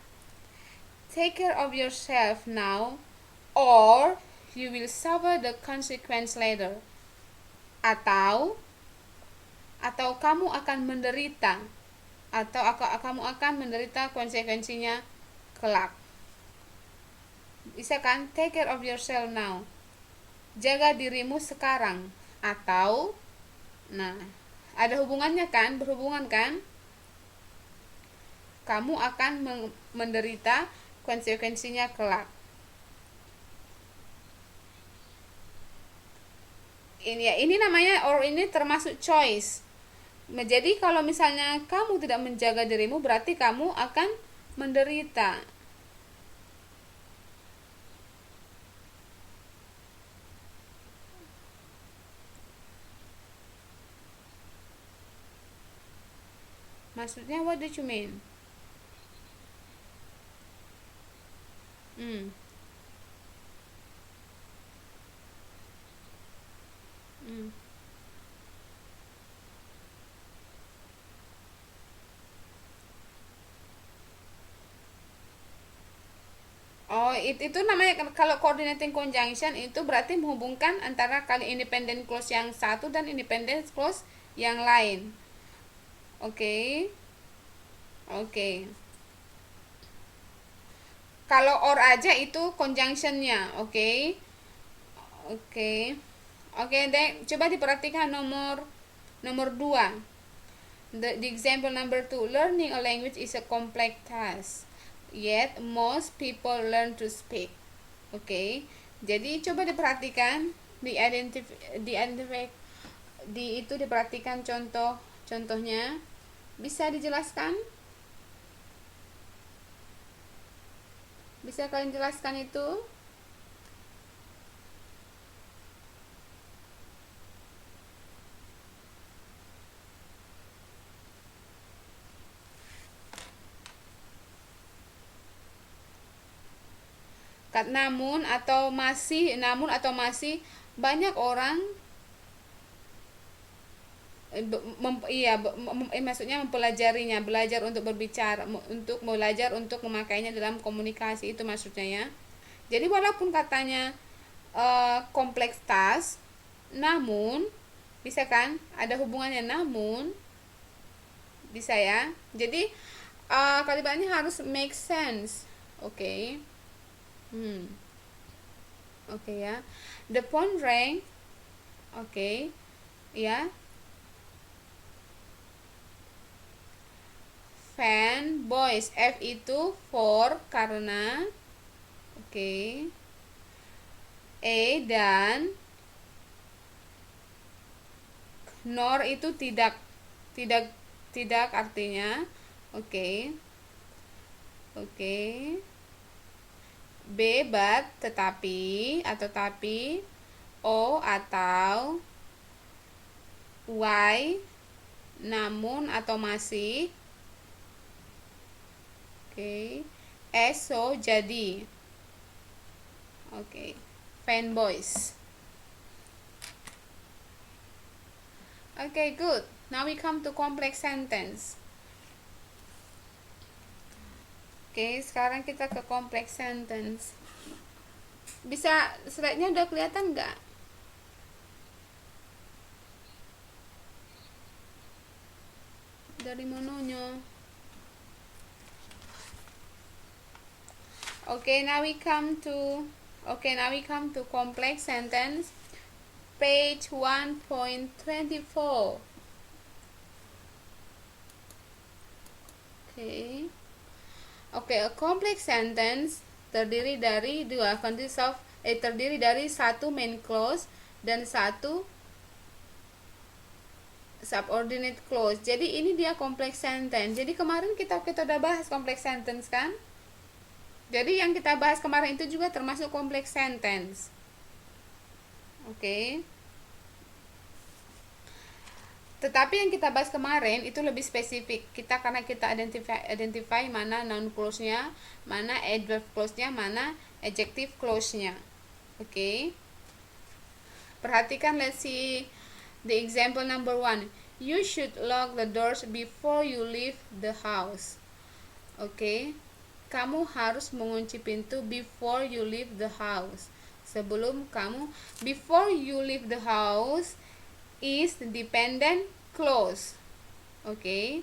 A: Take care of yourself now, or you will suffer the consequence later. Atau kamu akan menderita, kamu akan menderita konsekuensinya kelak. Bisa kan? Take care of yourself now. Jaga dirimu sekarang. Atau, ada hubungannya kan? Berhubungan kan? Kamu akan menderita konsekuensinya kelak. ini namanya or, ini termasuk choice. Jadi kalau misalnya kamu tidak menjaga dirimu, berarti kamu akan menderita. Maksudnya what do you mean? Hmm. Hmm. Oh, itu namanya kalau coordinating conjunction itu berarti menghubungkan antara kali independent clause yang satu dan independent clause yang lain. Oke. Okay. Oke. Okay. Kalau or aja itu conjunctionnya, oke. Okay? Oke. Okay. Oke, okay, deh coba diperhatikan nomor 2. The example number 2, learning a language is a complex task. Yet most people learn to speak. Oke. Okay. Jadi coba diperhatikan, di itu diperhatikan contohnya. Bisa dijelaskan? Bisa kalian jelaskan itu? Namun atau masih banyak orang maksudnya mempelajarinya, belajar untuk berbicara, untuk belajar untuk memakainya dalam komunikasi, itu maksudnya ya. Jadi walaupun katanya kompleks task, namun bisa kan ada hubungannya, namun bisa ya. Jadi kalimatnya harus make sense. Oke. Okay. Oke okay, ya. The phone rang. Oke. Okay. Ya. Fan boys, F itu for karena. Oke. Okay. A dan nor itu tidak artinya. Oke. Okay. Oke. Okay. B but tetapi atau tapi. O atau. Y namun atau masih. Oke. Okay. S so jadi. Oke. Okay. Fanboys. Okay, good. Now we come to complex sentence. Oke, sekarang kita ke complex sentence. Bisa slide-nya udah kelihatan nggak? Dari mananya? Okay, now we come to complex sentence. Page 1.24. Okay, a complex sentence terdiri dari satu main clause dan satu subordinate clause. Jadi ini dia complex sentence. Jadi kemarin kita udah bahas complex sentence kan? Jadi yang kita bahas kemarin itu juga termasuk complex sentence. Oke. Okay. Tetapi yang kita bahas kemarin itu lebih spesifik. Karena kita identify mana noun clause-nya, mana adverb clause-nya, mana adjective clause-nya. Oke. Okay. Perhatikan, let's see the example number 1. You should lock the doors before you leave the house. Oke. Okay. Kamu harus mengunci pintu before you leave the house. Before you leave the house is dependent clause. Oke. Okay.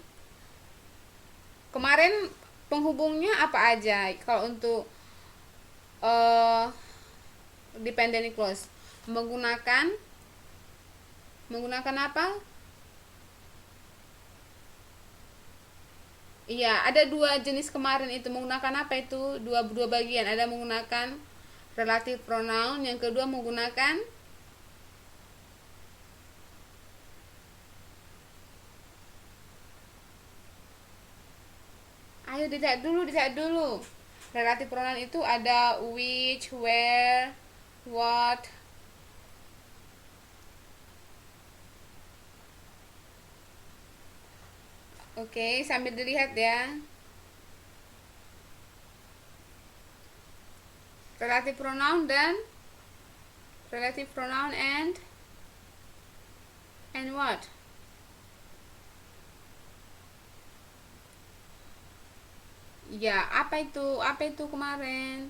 A: Kemarin penghubungnya apa aja kalau untuk dependent clause? Menggunakan apa? Iya, ada dua jenis kemarin itu. Menggunakan apa itu? Dua bagian. Ada menggunakan relative pronoun, yang kedua menggunakan Ayo dilihat dulu. Relative pronoun itu ada which, where, what. Oke, sambil dilihat ya. Relative pronoun and what? Ya, apa itu? Apa itu kemarin?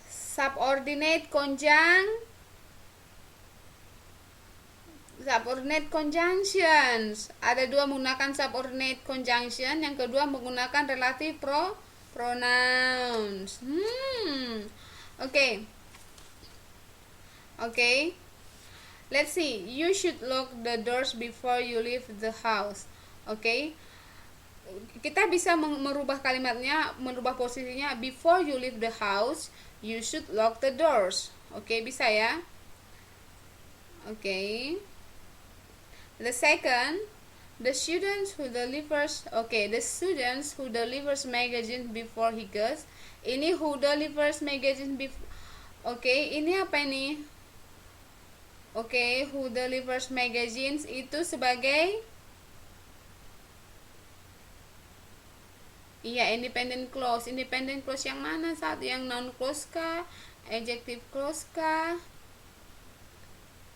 A: Subordinate conjunctions. Ada dua menggunakan subordinate conjunction, yang kedua menggunakan relative pronouns. Okay. Let's see. You should lock the doors before you leave the house. Okay. Kita bisa merubah kalimatnya, merubah posisinya. Before you leave the house, you should lock the doors. Okay, bisa ya. Okay. The second, the students who delivers magazine before he goes. Ini who delivers magazine before. Okay, ini apa ini? Okay, who delivers magazines itu sebagai independent clause. Independent clause yang mana? Saat yang noun clause kah? Adjective clause kah?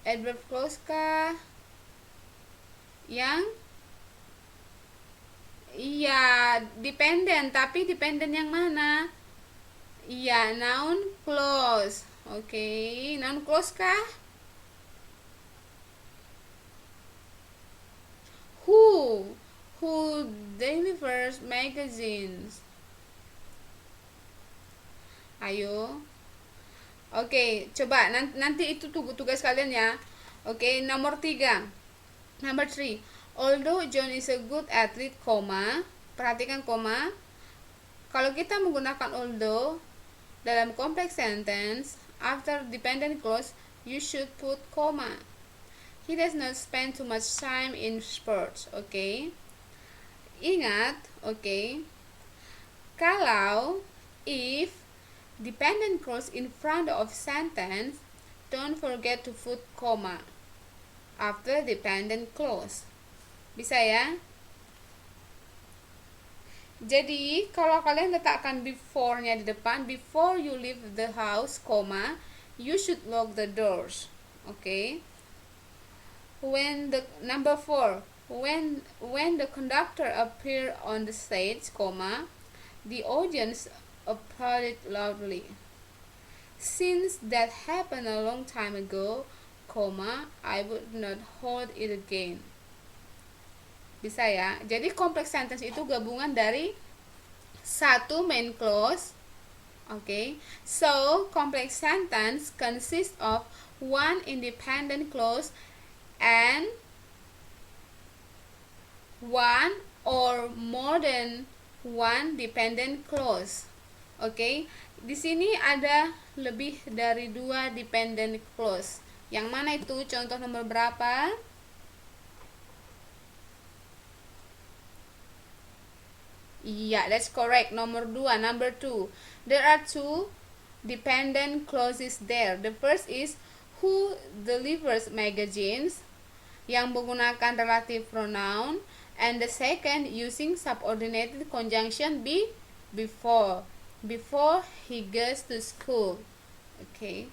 A: Adverb clause kah? Yang dependent, tapi dependent yang mana? Noun clause. Okay, noun clause kah? Who delivers magazines? Ayo. Oke, coba nanti itu tugas kalian ya. Oke, nomor 3. Number 3. Although John is a good athlete, perhatikan koma. Kalau kita menggunakan although dalam complex sentence, after dependent clause, you should put comma. He does not spend too much time in sports. Okay. Ingat, okay. Kalau if dependent clause in front of sentence, don't forget to put comma after dependent clause. Bisa ya? Jadi, kalau kalian letakkan before-nya di depan, before you leave the house, comma, you should lock the doors. Okay? Number 4, when the conductor appeared on the stage, comma, the audience applauded loudly. Since that happened a long time ago, comma, I would not hold it again. Bisa ya? Jadi complex sentence itu gabungan dari satu main clause. Okay? So, complex sentence consists of one independent clause and one or more than one dependent clause. Okay? Di sini ada lebih dari 2 dependent clause. Yang mana itu? Contoh nomor berapa? That's correct. Number 2. There are 2 dependent clauses there. The first is who delivers magazines, yang menggunakan relative pronoun, and the second using subordinated conjunction before he goes to school. Okay.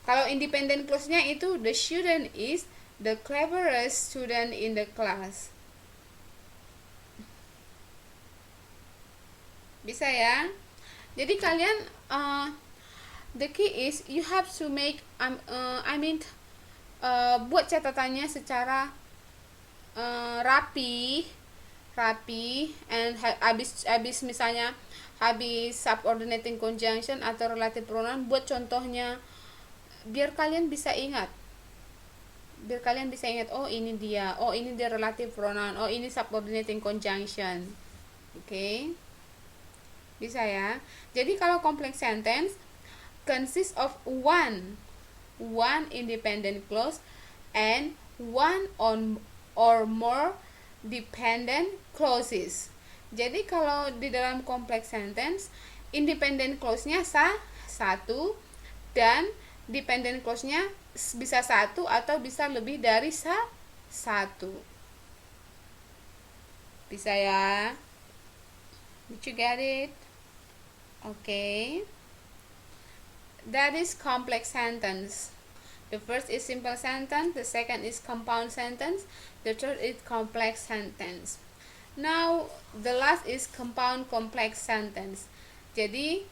A: Kalau independent clause-nya itu the student is the cleverest student in the class. Bisa ya? Jadi kalian the key is you have to make buat catatannya secara rapi and habis misalnya habis subordinating conjunction atau relative pronoun, buat contohnya biar kalian bisa ingat. Oh ini dia relative pronoun, oh ini subordinating conjunction. Okay. Bisa ya. Jadi kalau complex sentence consists of one independent clause and one or more dependent clauses. Jadi kalau di dalam complex sentence independent clause-nya satu dan dependent clause-nya bisa satu atau bisa lebih dari satu. Bisa ya? Did you get it? Okay. That is complex sentence. The first is simple sentence, the second is compound sentence, the third is complex sentence. Now, the last is compound complex sentence. Jadi,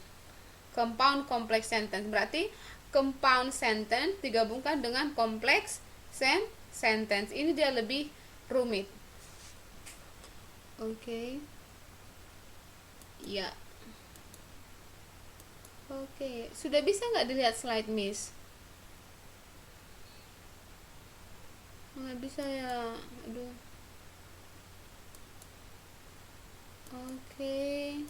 A: compound complex sentence berarti compound sentence digabungkan dengan complex sentence. Ini dia lebih rumit. Oke. Ya. Oke, sudah bisa nggak dilihat slide Miss? Nggak bisa ya, aduh. Okay,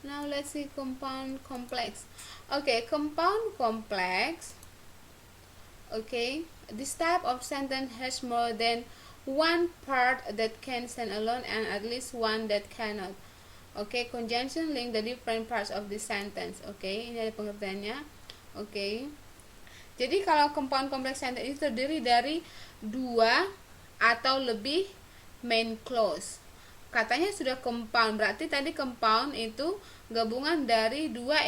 A: now let's see compound complex. Okay, compound complex. Okay, this type of sentence has more than one part that can stand alone and at least one that cannot. Okay, conjunction link the different parts of the sentence. Okay, ini ada pengertiannya. Okay, jadi kalau compound complex sentence itu terdiri dari dua atau lebih main clause. Katanya sudah compound, berarti tadi compound itu gabungan dari dua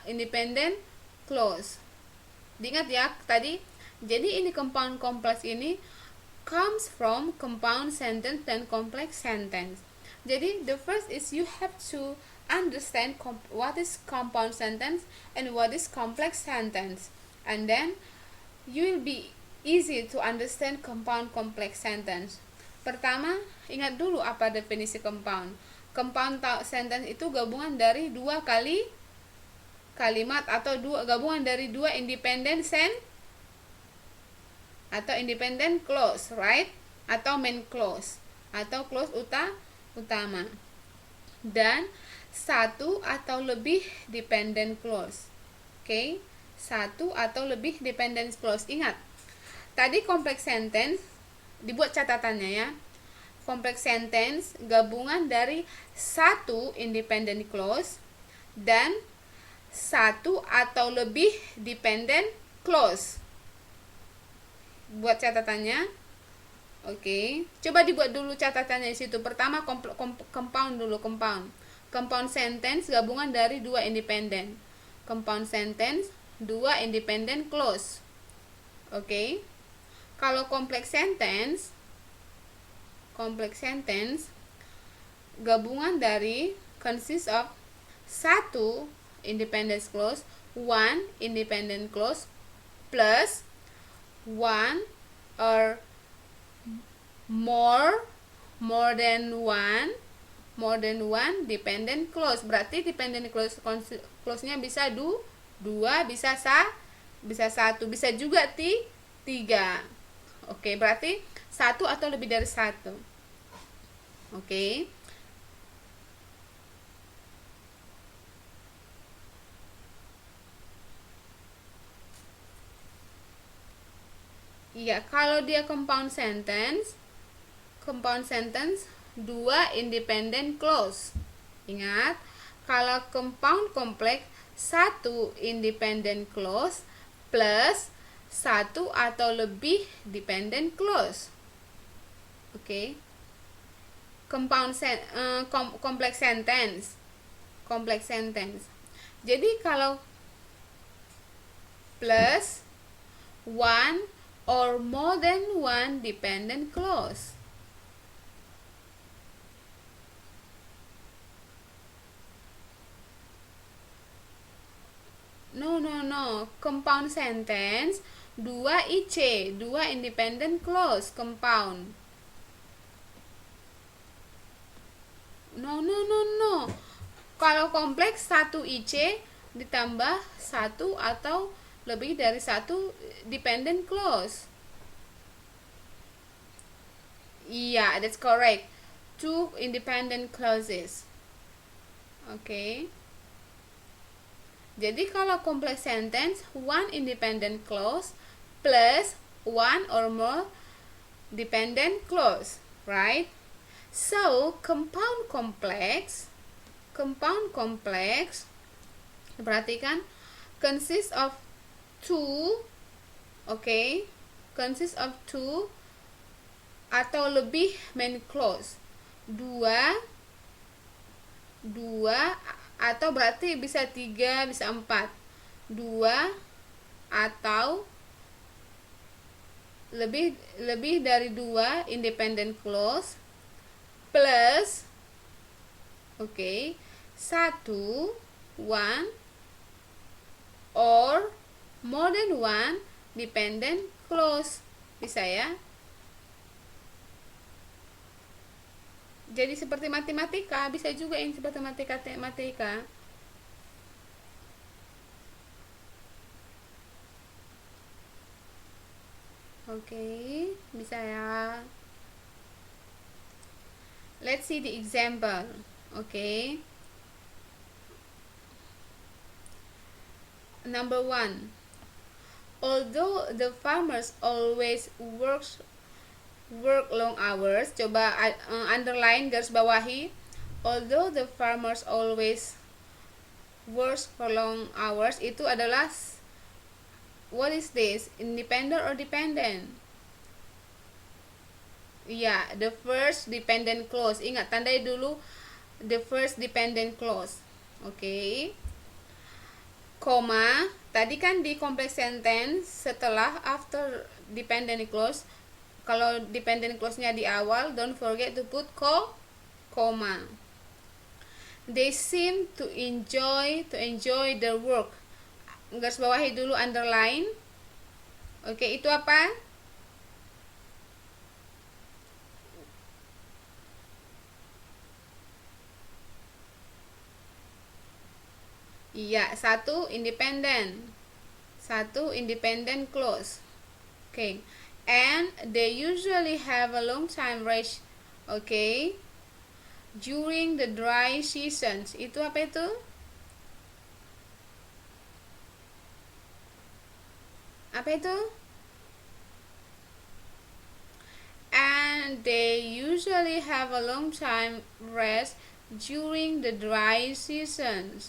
A: independent clause. Diingat ya tadi. Jadi ini compound complex ini comes from compound sentence dan complex sentence. Jadi the first is you have to understand what is compound sentence and what is complex sentence, and then you will be easy to understand compound complex sentence. Pertama, ingat dulu apa definisi compound. Compound sentence itu gabungan dari dua kalimat atau gabungan dari dua independent atau independent clause, right? Atau main clause atau clause utama. Dan satu atau lebih dependent clause. Okay? Satu atau lebih dependent clause. Ingat, tadi complex sentence dibuat catatannya ya. Complex sentence gabungan dari satu independent clause dan satu atau lebih dependent clause. Buat catatannya. Oke, coba dibuat dulu catatannya di situ. Pertama compound dulu, compound. Compound sentence gabungan dari dua independent. Compound sentence dua independent clause. Oke. Kalau complex sentence gabungan dari consist of satu independent clause, one independent clause plus one or more than one dependent clause. Berarti dependent clause-nya bisa dua, bisa satu, bisa juga tiga. Oke, berarti satu atau lebih dari satu. Oke. Iya, kalau dia compound sentence dua independent clause. Ingat, kalau compound complex satu independent clause plus satu atau lebih dependent clause. Oke. Complex sentence. Jadi kalau plus one or more than one dependent clause. No. Compound sentence dua IC, dua independent clause, compound. No. Kalau kompleks satu IC ditambah satu atau lebih dari satu dependent clause. Iya, that's correct. Two independent clauses. Oke. Jadi kalau complex sentence, one independent clause plus one or more dependent clause, right? So compound complex, perhatikan, consists of two, okay, consists of two atau lebih main clause, dua atau berarti bisa 3, bisa 4, 2 atau lebih dari 2 independent clause plus, okay, 1, one or more than one dependent clause, bisa ya. Jadi seperti matematika, bisa juga yang seperti matematika. Oke, bisa ya. Let's see the example. Okay. Number 1. Although the farmers always work long hours, coba underline, garis bawahi. Although the farmers always work for long hours, itu adalah, what is this? Independent or dependent? Ya, the first dependent clause. Ingat, tandai dulu the first dependent clause. Oke. Koma, tadi kan di complex sentence setelah after dependent clause. Kalau dependent clause-nya di awal, don't forget to put comma. They seem to enjoy their work. Garis bawahi dulu, underline. Oke, itu apa? Iya, satu independent clause. Okay. And they usually have a long time rest, okay, during the dry seasons. Itu apa itu? Apa itu? And they usually have a long time rest during the dry seasons.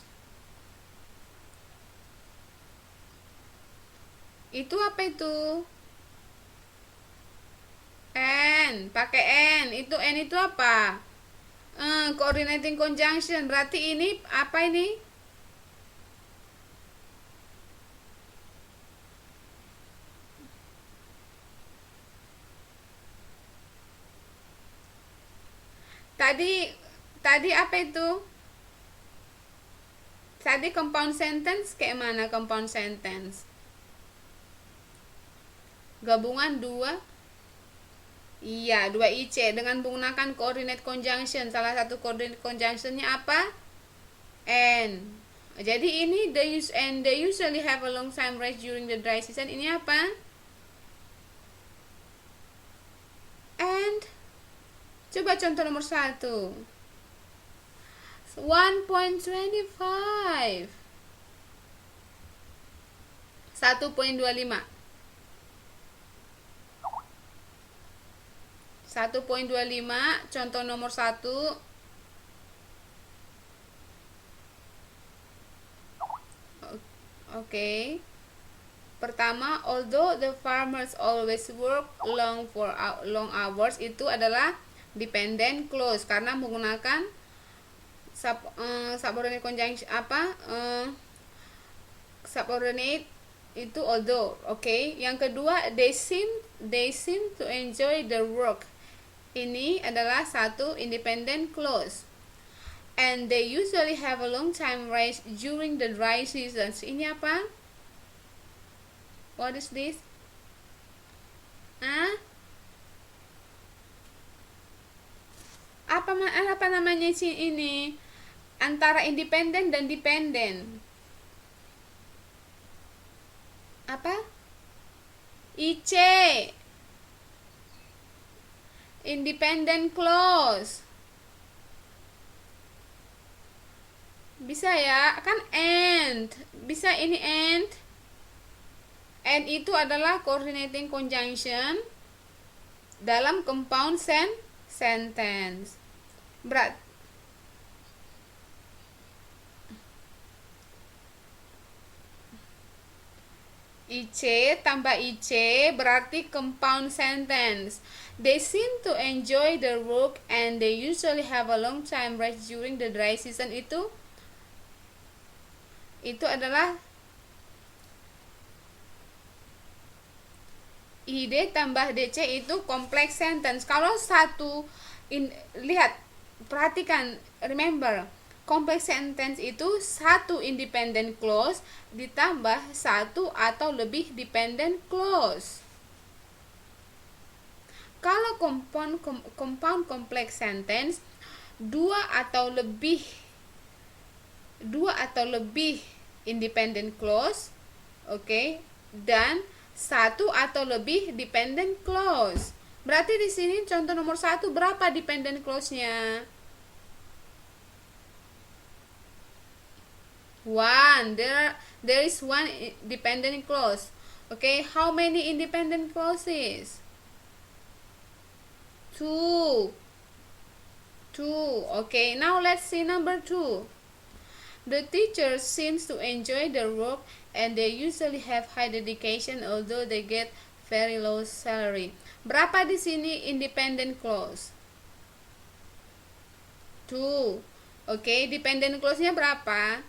A: Itu apa itu? Pakai N. Itu N itu apa? Coordinating conjunction. Berarti ini apa ini? Tadi apa itu? Tadi compound sentence kayak mana compound sentence? Gabungan dua. Iya, 2 IC dengan menggunakan coordinate conjunction. Salah satu coordinate conjunctionnya apa? N. Jadi ini they usually have a long time rest during the dry season. Ini apa? And coba contoh nomor 1. 1.25. 1.25. 1.25, contoh nomor 1. Oke. Pertama, although the farmers always work long hours, itu adalah dependent clause karena menggunakan subordinate conjunction subordinate itu although. Oke. Yang kedua, they seem to enjoy their work. Ini adalah satu independent clause. And they usually have a long time rest during the dry seasons. Ini apa? What is this? Apa namanya sih ini? Antara independent dan dependent. Apa? IC. Independent clause. Bisa ya, kan and. Bisa ini and. And itu adalah coordinating conjunction dalam compound sentence. IC tambah IC berarti compound sentence. They seem to enjoy their work and they usually have a long time rest during the dry season. Itu adalah ID tambah DC, itu complex sentence. Kalau satu lihat, perhatikan, remember, complex sentence itu satu independent clause ditambah satu atau lebih dependent clause. Kalau compound complex sentence dua atau lebih independent clause, oke, dan satu atau lebih dependent clause. Berarti di sini contoh nomor 1 berapa dependent clause-nya? 1. There is one dependent clause. Okay, how many independent clauses? 2. Okay, now let's see number 2. The teacher seems to enjoy their work and they usually have high dedication although they get very low salary. Berapa di sini independent clause? 2. Oke, dependent clause-nya berapa?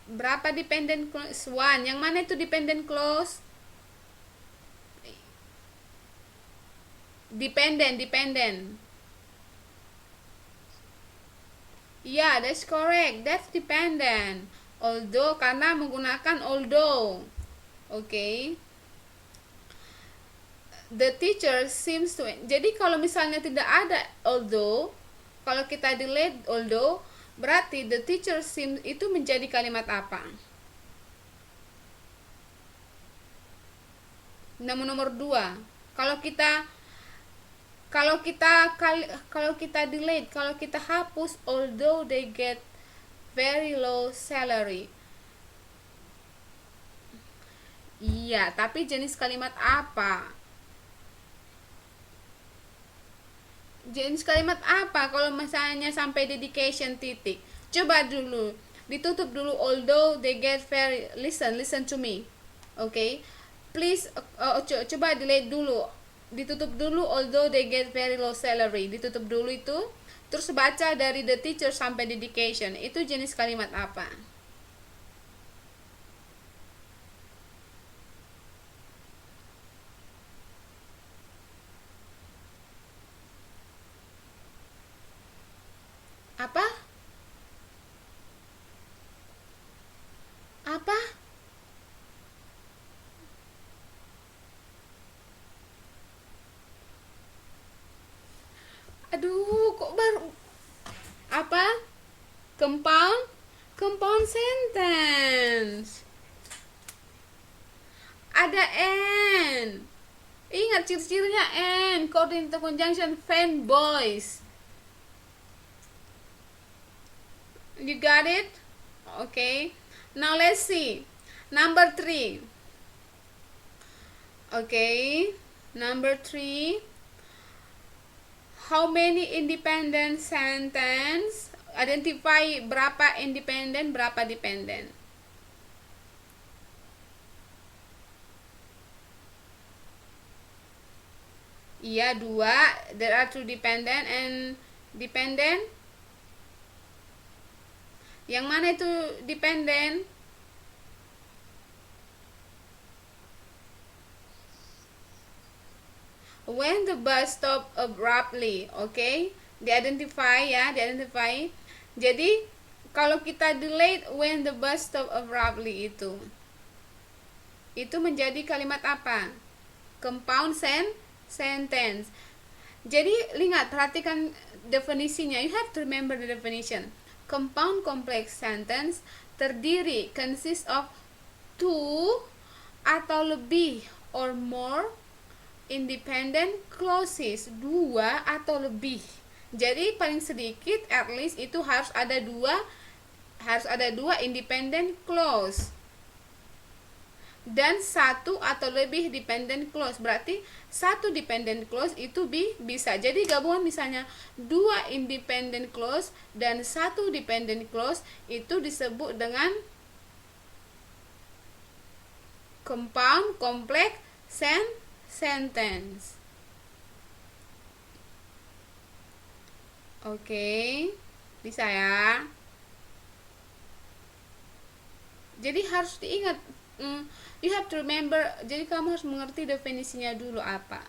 A: Berapa dependent clause? 1. Yang mana itu dependent clause? Dependent. Yeah, that's correct. That's dependent. Although, karena menggunakan although. Okay. The teacher seems to. Jadi kalau misalnya tidak ada although, kalau kita delete although, berarti the teacher seems itu menjadi kalimat apa? Nomor 2. Kalau kita delete, kalau kita hapus although they get very low salary. Iya, tapi jenis kalimat apa? Jenis kalimat apa kalau misalnya sampai dedication titik? Coba dulu, ditutup dulu although they get very, listen to me. Okay? Please coba delete dulu. Ditutup dulu although they get very low salary. Ditutup dulu itu. Terus baca dari the teacher sampai dedication. Itu jenis kalimat apa? Apa? Aduh, kok baru apa? Compound sentence. Ada and. Ingat ciri-cirinya and, coordinating conjunction, fanboys. You got it? Okay. Now let's see. Number 3. Okay. Number 3. How many independent sentence? Identify berapa independent, berapa dependent. Iya, 2. There are 2 dependent and dependent. Yang mana itu dependent? When the bus stop abruptly. Okay, di-identify ya, di-identify. Jadi kalau kita delete when the bus stop abruptly itu menjadi kalimat apa? Compound sentence. Jadi lihat, perhatikan definisinya. You have to remember the definition. Compound complex sentence terdiri, consist of 2 atau lebih or more independent clauses, 2 atau lebih. Jadi paling sedikit at least itu harus ada 2 independent clause dan 1 atau lebih dependent clause. Berarti 1 dependent clause itu bisa jadi gabungan, misalnya 2 independent clause dan 1 dependent clause itu disebut dengan compound complex sentence. Oke, bisa ya. Jadi harus diingat, you have to remember. Jadi kamu harus mengerti definisinya dulu apa.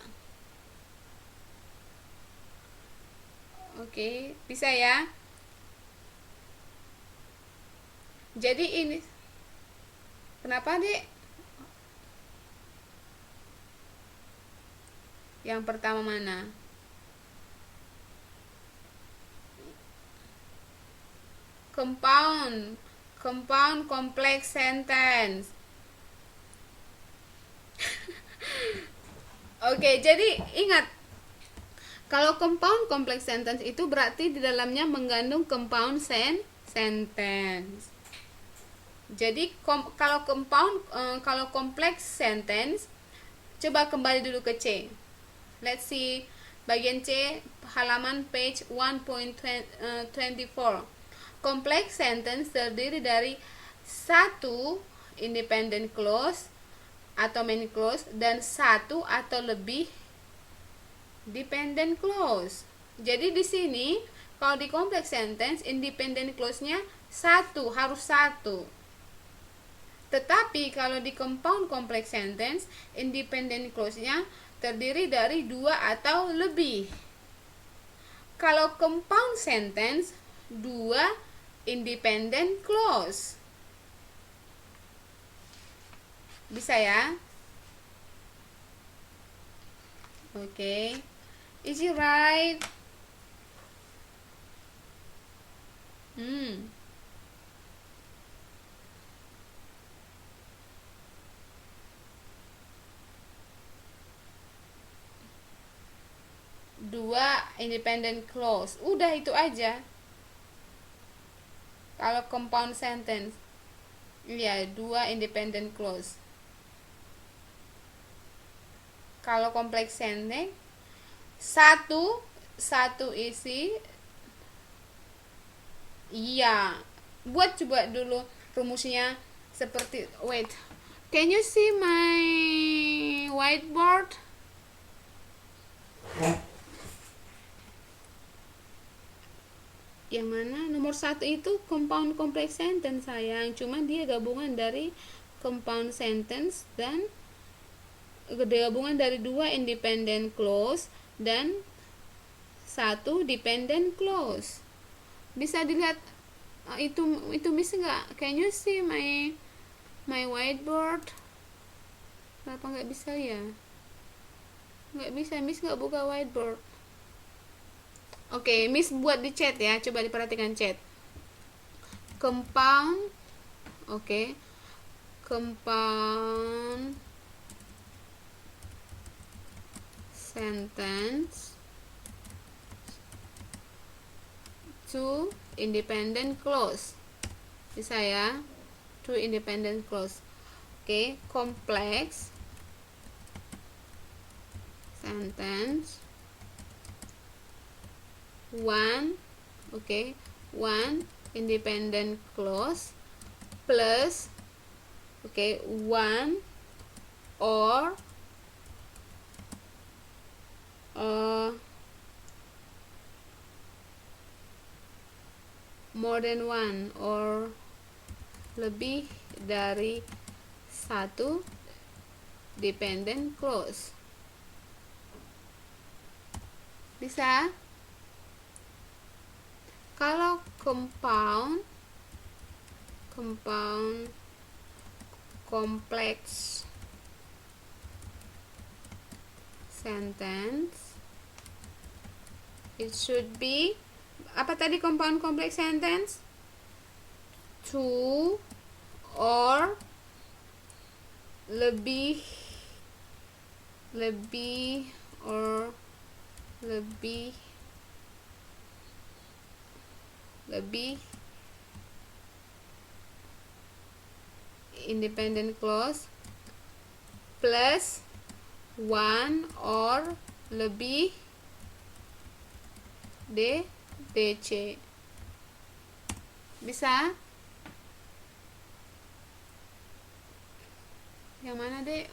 A: Oke, bisa ya. Jadi ini kenapa, Dek? Yang pertama mana? Compound complex sentence. Oke, jadi ingat, kalau compound complex sentence itu berarti di dalamnya mengandung compound sentence. Jadi kalau complex sentence, coba kembali dulu ke C. Let's see bagian C, halaman page 1.24. Complex sentence terdiri dari 1 independent clause atau main clause dan 1 atau lebih dependent clause. Jadi di sini kalau di complex sentence independent clause-nya harus 1. Tetapi kalau di compound complex sentence independent clause-nya terdiri dari 2 atau lebih. Kalau compound sentence 2 independent clause. Bisa ya? Oke. Is it right? Dua independent clause. Udah itu aja. Kalau compound sentence, ya 2 independent clause. Kalau complex sentence, satu isi. Iya. Buat coba dulu rumusnya seperti, wait. Can you see my whiteboard? Yang mana nomor 1 itu compound complex sentence, sayang. Cuma dia gabungan dari compound sentence dan gabungan dari 2 independent clause dan 1 dependent clause. Bisa dilihat itu bisa nggak? Can you see my whiteboard? Kenapa nggak bisa ya? Nggak bisa, Miss nggak buka whiteboard. Oke, Miss buat di chat ya. Coba diperhatikan chat. Compound, oke. Compound sentence 2 independent clause. Bisa ya? 2 independent clause. Oke, complex sentence 1 independent clause plus 1 or more than 1 or lebih dari 1 dependent clause. Bisa? Kalau compound complex sentence, it should be apa tadi compound complex sentence? 2 or lebih lebih or lebih independent clause plus one or lebih DC. Bisa? Yang mana, Dek?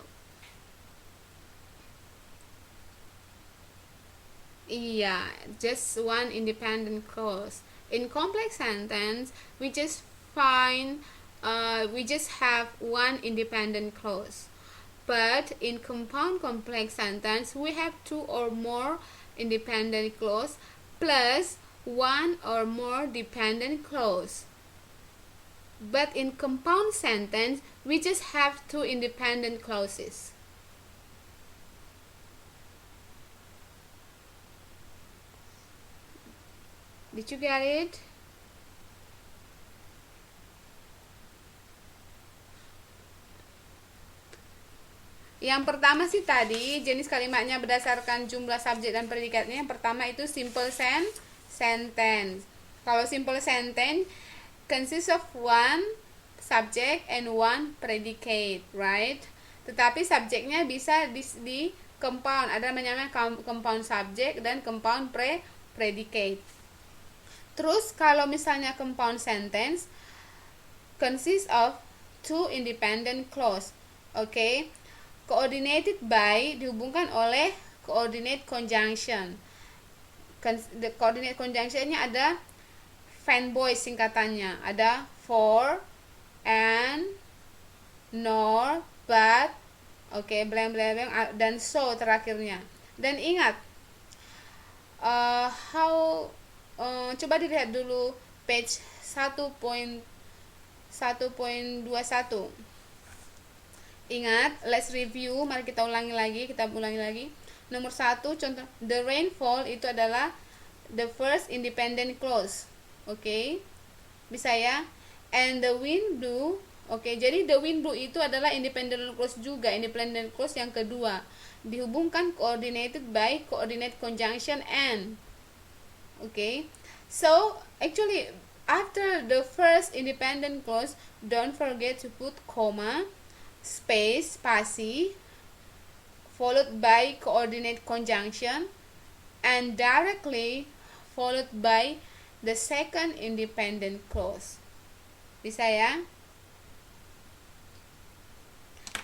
A: Iya, just one independent clause. In complex sentence, we just have one independent clause. But in compound complex sentence, we have two or more independent clause plus one or more dependent clause. But in compound sentence, we just have two independent clauses. Did you get it? Yang pertama sih tadi jenis kalimatnya berdasarkan jumlah subjek dan predikatnya. Yang pertama itu simple sentence. Kalau simple sentence consists of one subject and one predicate, right? Tetapi subjeknya bisa di compound. Ada namanya compound subject dan compound predicate. Terus kalau misalnya compound sentence consists of two independent clause. Okay? Coordinated by dihubungkan oleh coordinate conjunction. The coordinate conjunctionnya ada fanboy singkatannya, ada for, and, nor, but, blank dan so terakhirnya. Dan ingat, coba dilihat dulu page 1.21. Ingat, let's review. Mari kita ulangi lagi. Nomor 1, contoh, the rainfall itu adalah the first independent clause. Bisa ya? And the wind blew. Jadi the wind blew itu adalah independent clause juga, independent clause yang kedua. Dihubungkan coordinated by coordinate conjunction and. So actually after the first independent clause, don't forget to put comma, space, spasi, followed by coordinate conjunction, and directly followed by the second independent clause. Bisa ya?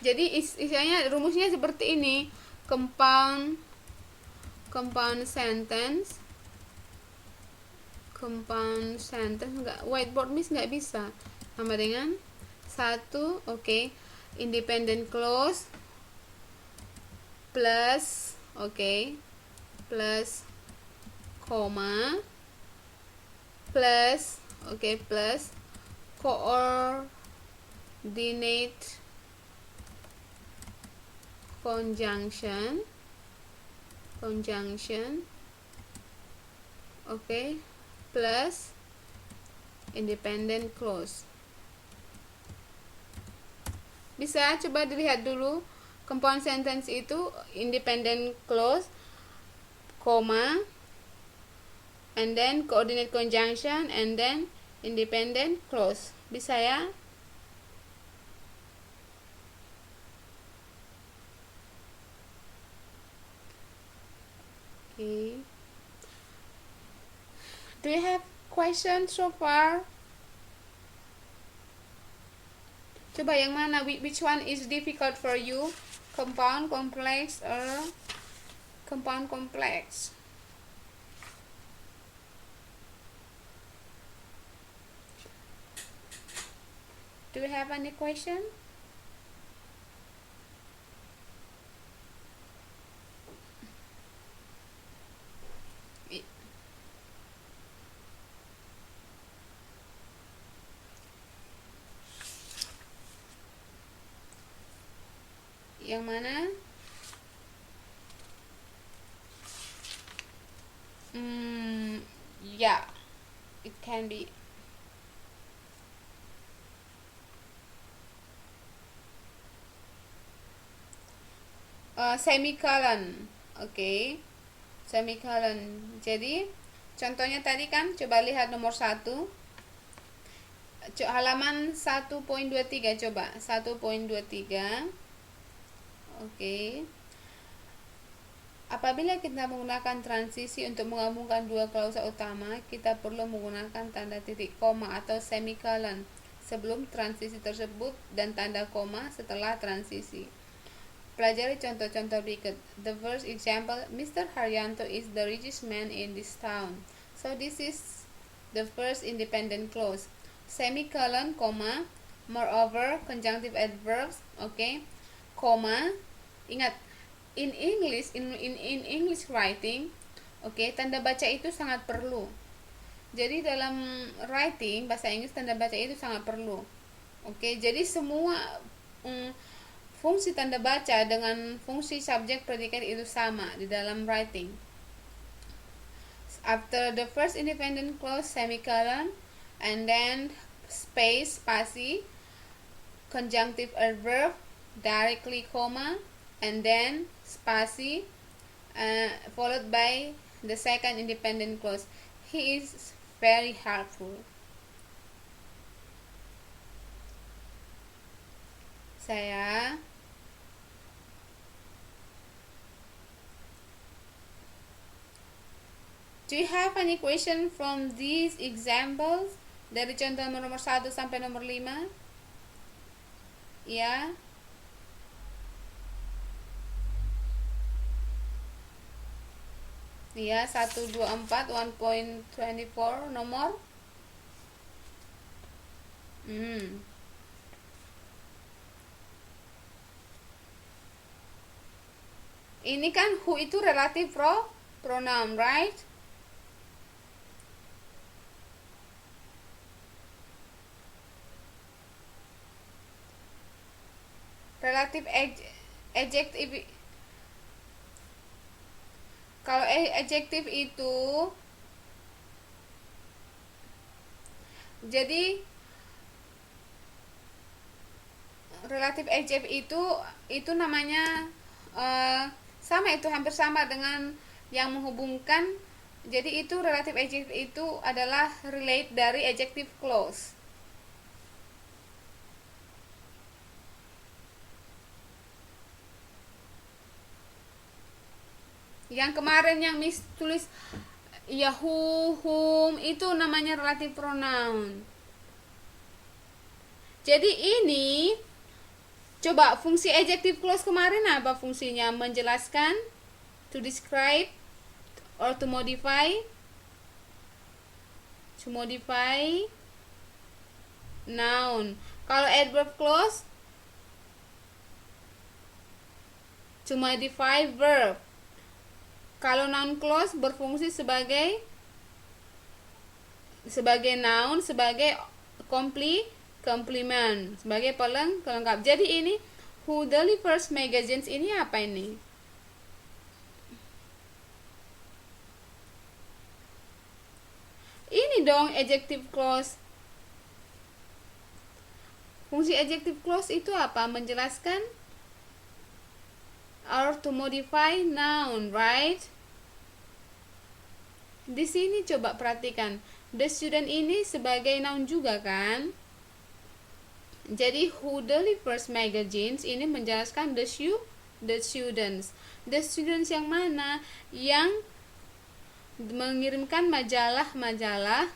A: Jadi istilahnya rumusnya seperti ini. Compound sentence enggak, whiteboard miss nggak bisa. Sama dengan 1, independent clause plus plus comma plus coordinate conjunction plus independent clause. Bisa coba dilihat dulu. Compound sentence itu independent clause, comma, and then coordinate conjunction, and then independent clause. Bisa ya? Do you have questions so far? Coba yang mana? Which one is difficult for you? Compound, complex, or compound complex? Do you have any question? Yang mana? Yeah, it can be. semicolon. Oke, semicolon. Jadi contohnya tadi kan, coba lihat nomor 1, halaman 1.23, coba 1.23. Oke. Apabila kita menggunakan transisi untuk menggabungkan dua klausa utama, kita perlu menggunakan tanda titik koma atau semicolon sebelum transisi tersebut dan tanda koma setelah transisi. Pelajari contoh-contoh berikut. The first example, Mr. Haryanto is the richest man in this town. So this is the first independent clause. Semicolon, koma, moreover, conjunctive adverbs, okay, koma. Ingat, in English writing, okay, tanda baca itu sangat perlu. Jadi dalam writing bahasa Inggris tanda baca itu sangat perlu. Okay, jadi semua fungsi tanda baca dengan fungsi subjek predikat itu sama di dalam writing. After the first independent clause, semicolon, and then space, spasi, conjunctive adverb, directly comma, and then spasi, followed by the second independent clause. He is very helpful. Saya Do you have any question from these examples? Dari contoh nomor 1 sampai nomor 5? Ya. Ya, 124 1.24 nomor. Ini kan who itu relative pronoun, right? Relative adjective. Kalau adjective itu, jadi relative adjective itu namanya sama, itu hampir sama dengan yang menghubungkan. Jadi itu relative adjective itu adalah relate dari adjective clause. Yang kemarin yang Miss tulis ya whom itu namanya relative pronoun. Jadi ini coba fungsi adjective clause kemarin apa fungsinya? Menjelaskan, to describe, or to modify. To modify noun. Kalau adverb clause, to modify verb. Kalau noun clause berfungsi sebagai noun, sebagai complement, sebagai pelengkap. Jadi ini who delivers magazines ini apa ini? Ini dong adjective clause. Fungsi adjective clause itu apa? Menjelaskan or to modify noun, right? Di sini coba perhatikan, the student ini sebagai noun juga kan? Jadi who delivers magazines ini menjelaskan the students. The students yang mana? Yang mengirimkan majalah-majalah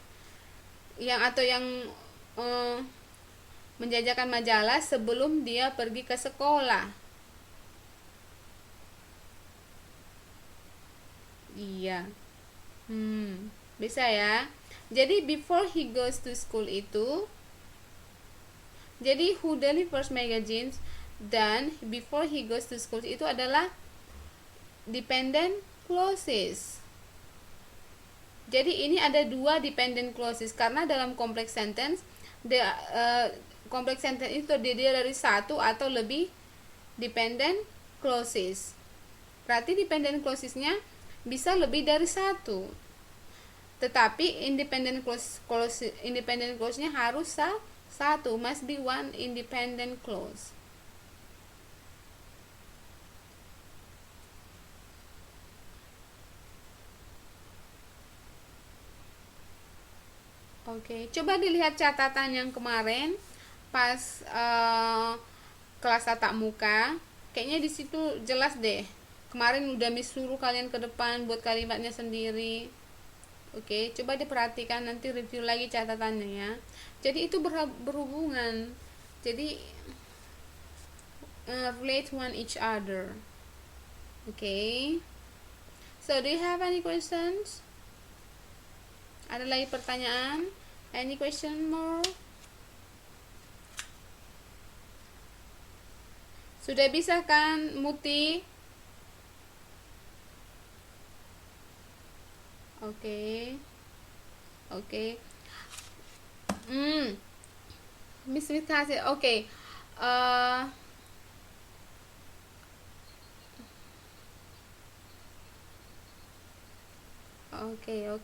A: yang menjajakan majalah sebelum dia pergi ke sekolah. Iya. Bisa ya. Jadi before he goes to school itu, jadi who delivers magazines dan before he goes to school itu adalah dependent clauses. Jadi ini ada dua dependent clauses karena dalam complex sentence complex sentence itu terdiri dari satu atau lebih dependent clauses. Berarti dependent clausesnya bisa lebih dari satu. Tetapi independent clause-nya harus satu, must be one independent clause. Oke, coba dilihat catatan yang kemarin pas kelas tatap muka. Kayaknya di situ jelas deh. Kemarin udah Miss suruh kalian ke depan buat kalimatnya sendiri. Oke, coba diperhatikan, nanti review lagi catatannya ya. Jadi itu berhubungan. Jadi relate one each other. Okay. So do you have any questions? Ada lagi pertanyaan? Any question more? Sudah bisa kan Muti? Oke. Oke. Miss kasih. Oke.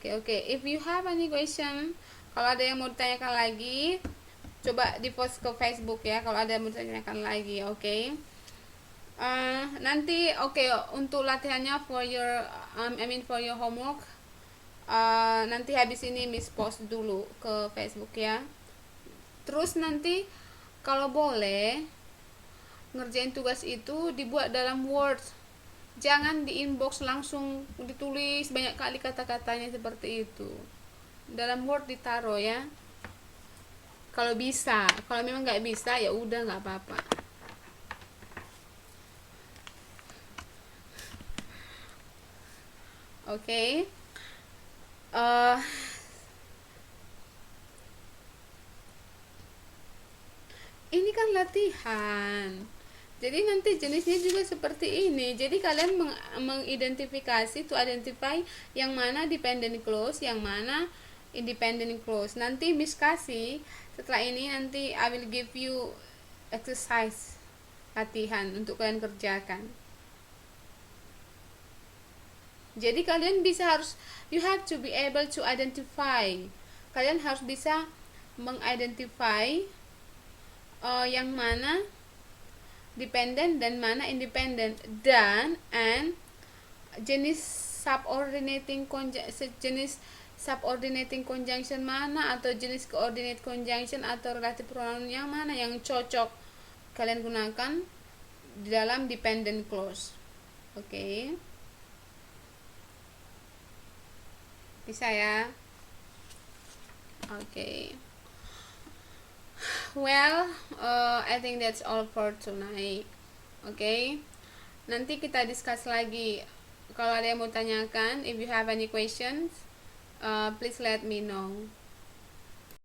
A: Oke. If you have any question, kalau ada yang mau ditanyakan lagi, coba di post ke Facebook ya. Kalau ada yang mau ditanyakan lagi, oke. Nanti untuk latihannya for your homework. Nanti habis ini Miss post dulu ke Facebook ya. Terus nanti kalau boleh ngerjain tugas itu dibuat dalam Word. Jangan di inbox langsung ditulis banyak kali kata-katanya seperti itu. Dalam Word ditaruh ya. Kalau bisa, kalau memang nggak bisa ya udah nggak apa-apa. Oke. Ini kan latihan. Jadi nanti jenisnya juga seperti ini. Jadi kalian mengidentifikasi to identify yang mana dependent clause, yang mana independent clause. Nanti Miss kasih setelah ini, nanti I will give you exercise latihan untuk kalian kerjakan. Jadi kalian you have to be able to identify. Kalian harus bisa mengidentify yang mana dependent dan mana independent, dan jenis subordinating conjunction mana, atau jenis coordinate conjunction atau relative pronoun yang mana yang cocok kalian gunakan di dalam dependent clause. Oke. Bisa ya? Oke. Well, I think that's all for tonight. Okay. Nanti kita discuss lagi. Kalau ada yang mau tanyakan, if you have any questions, please let me know.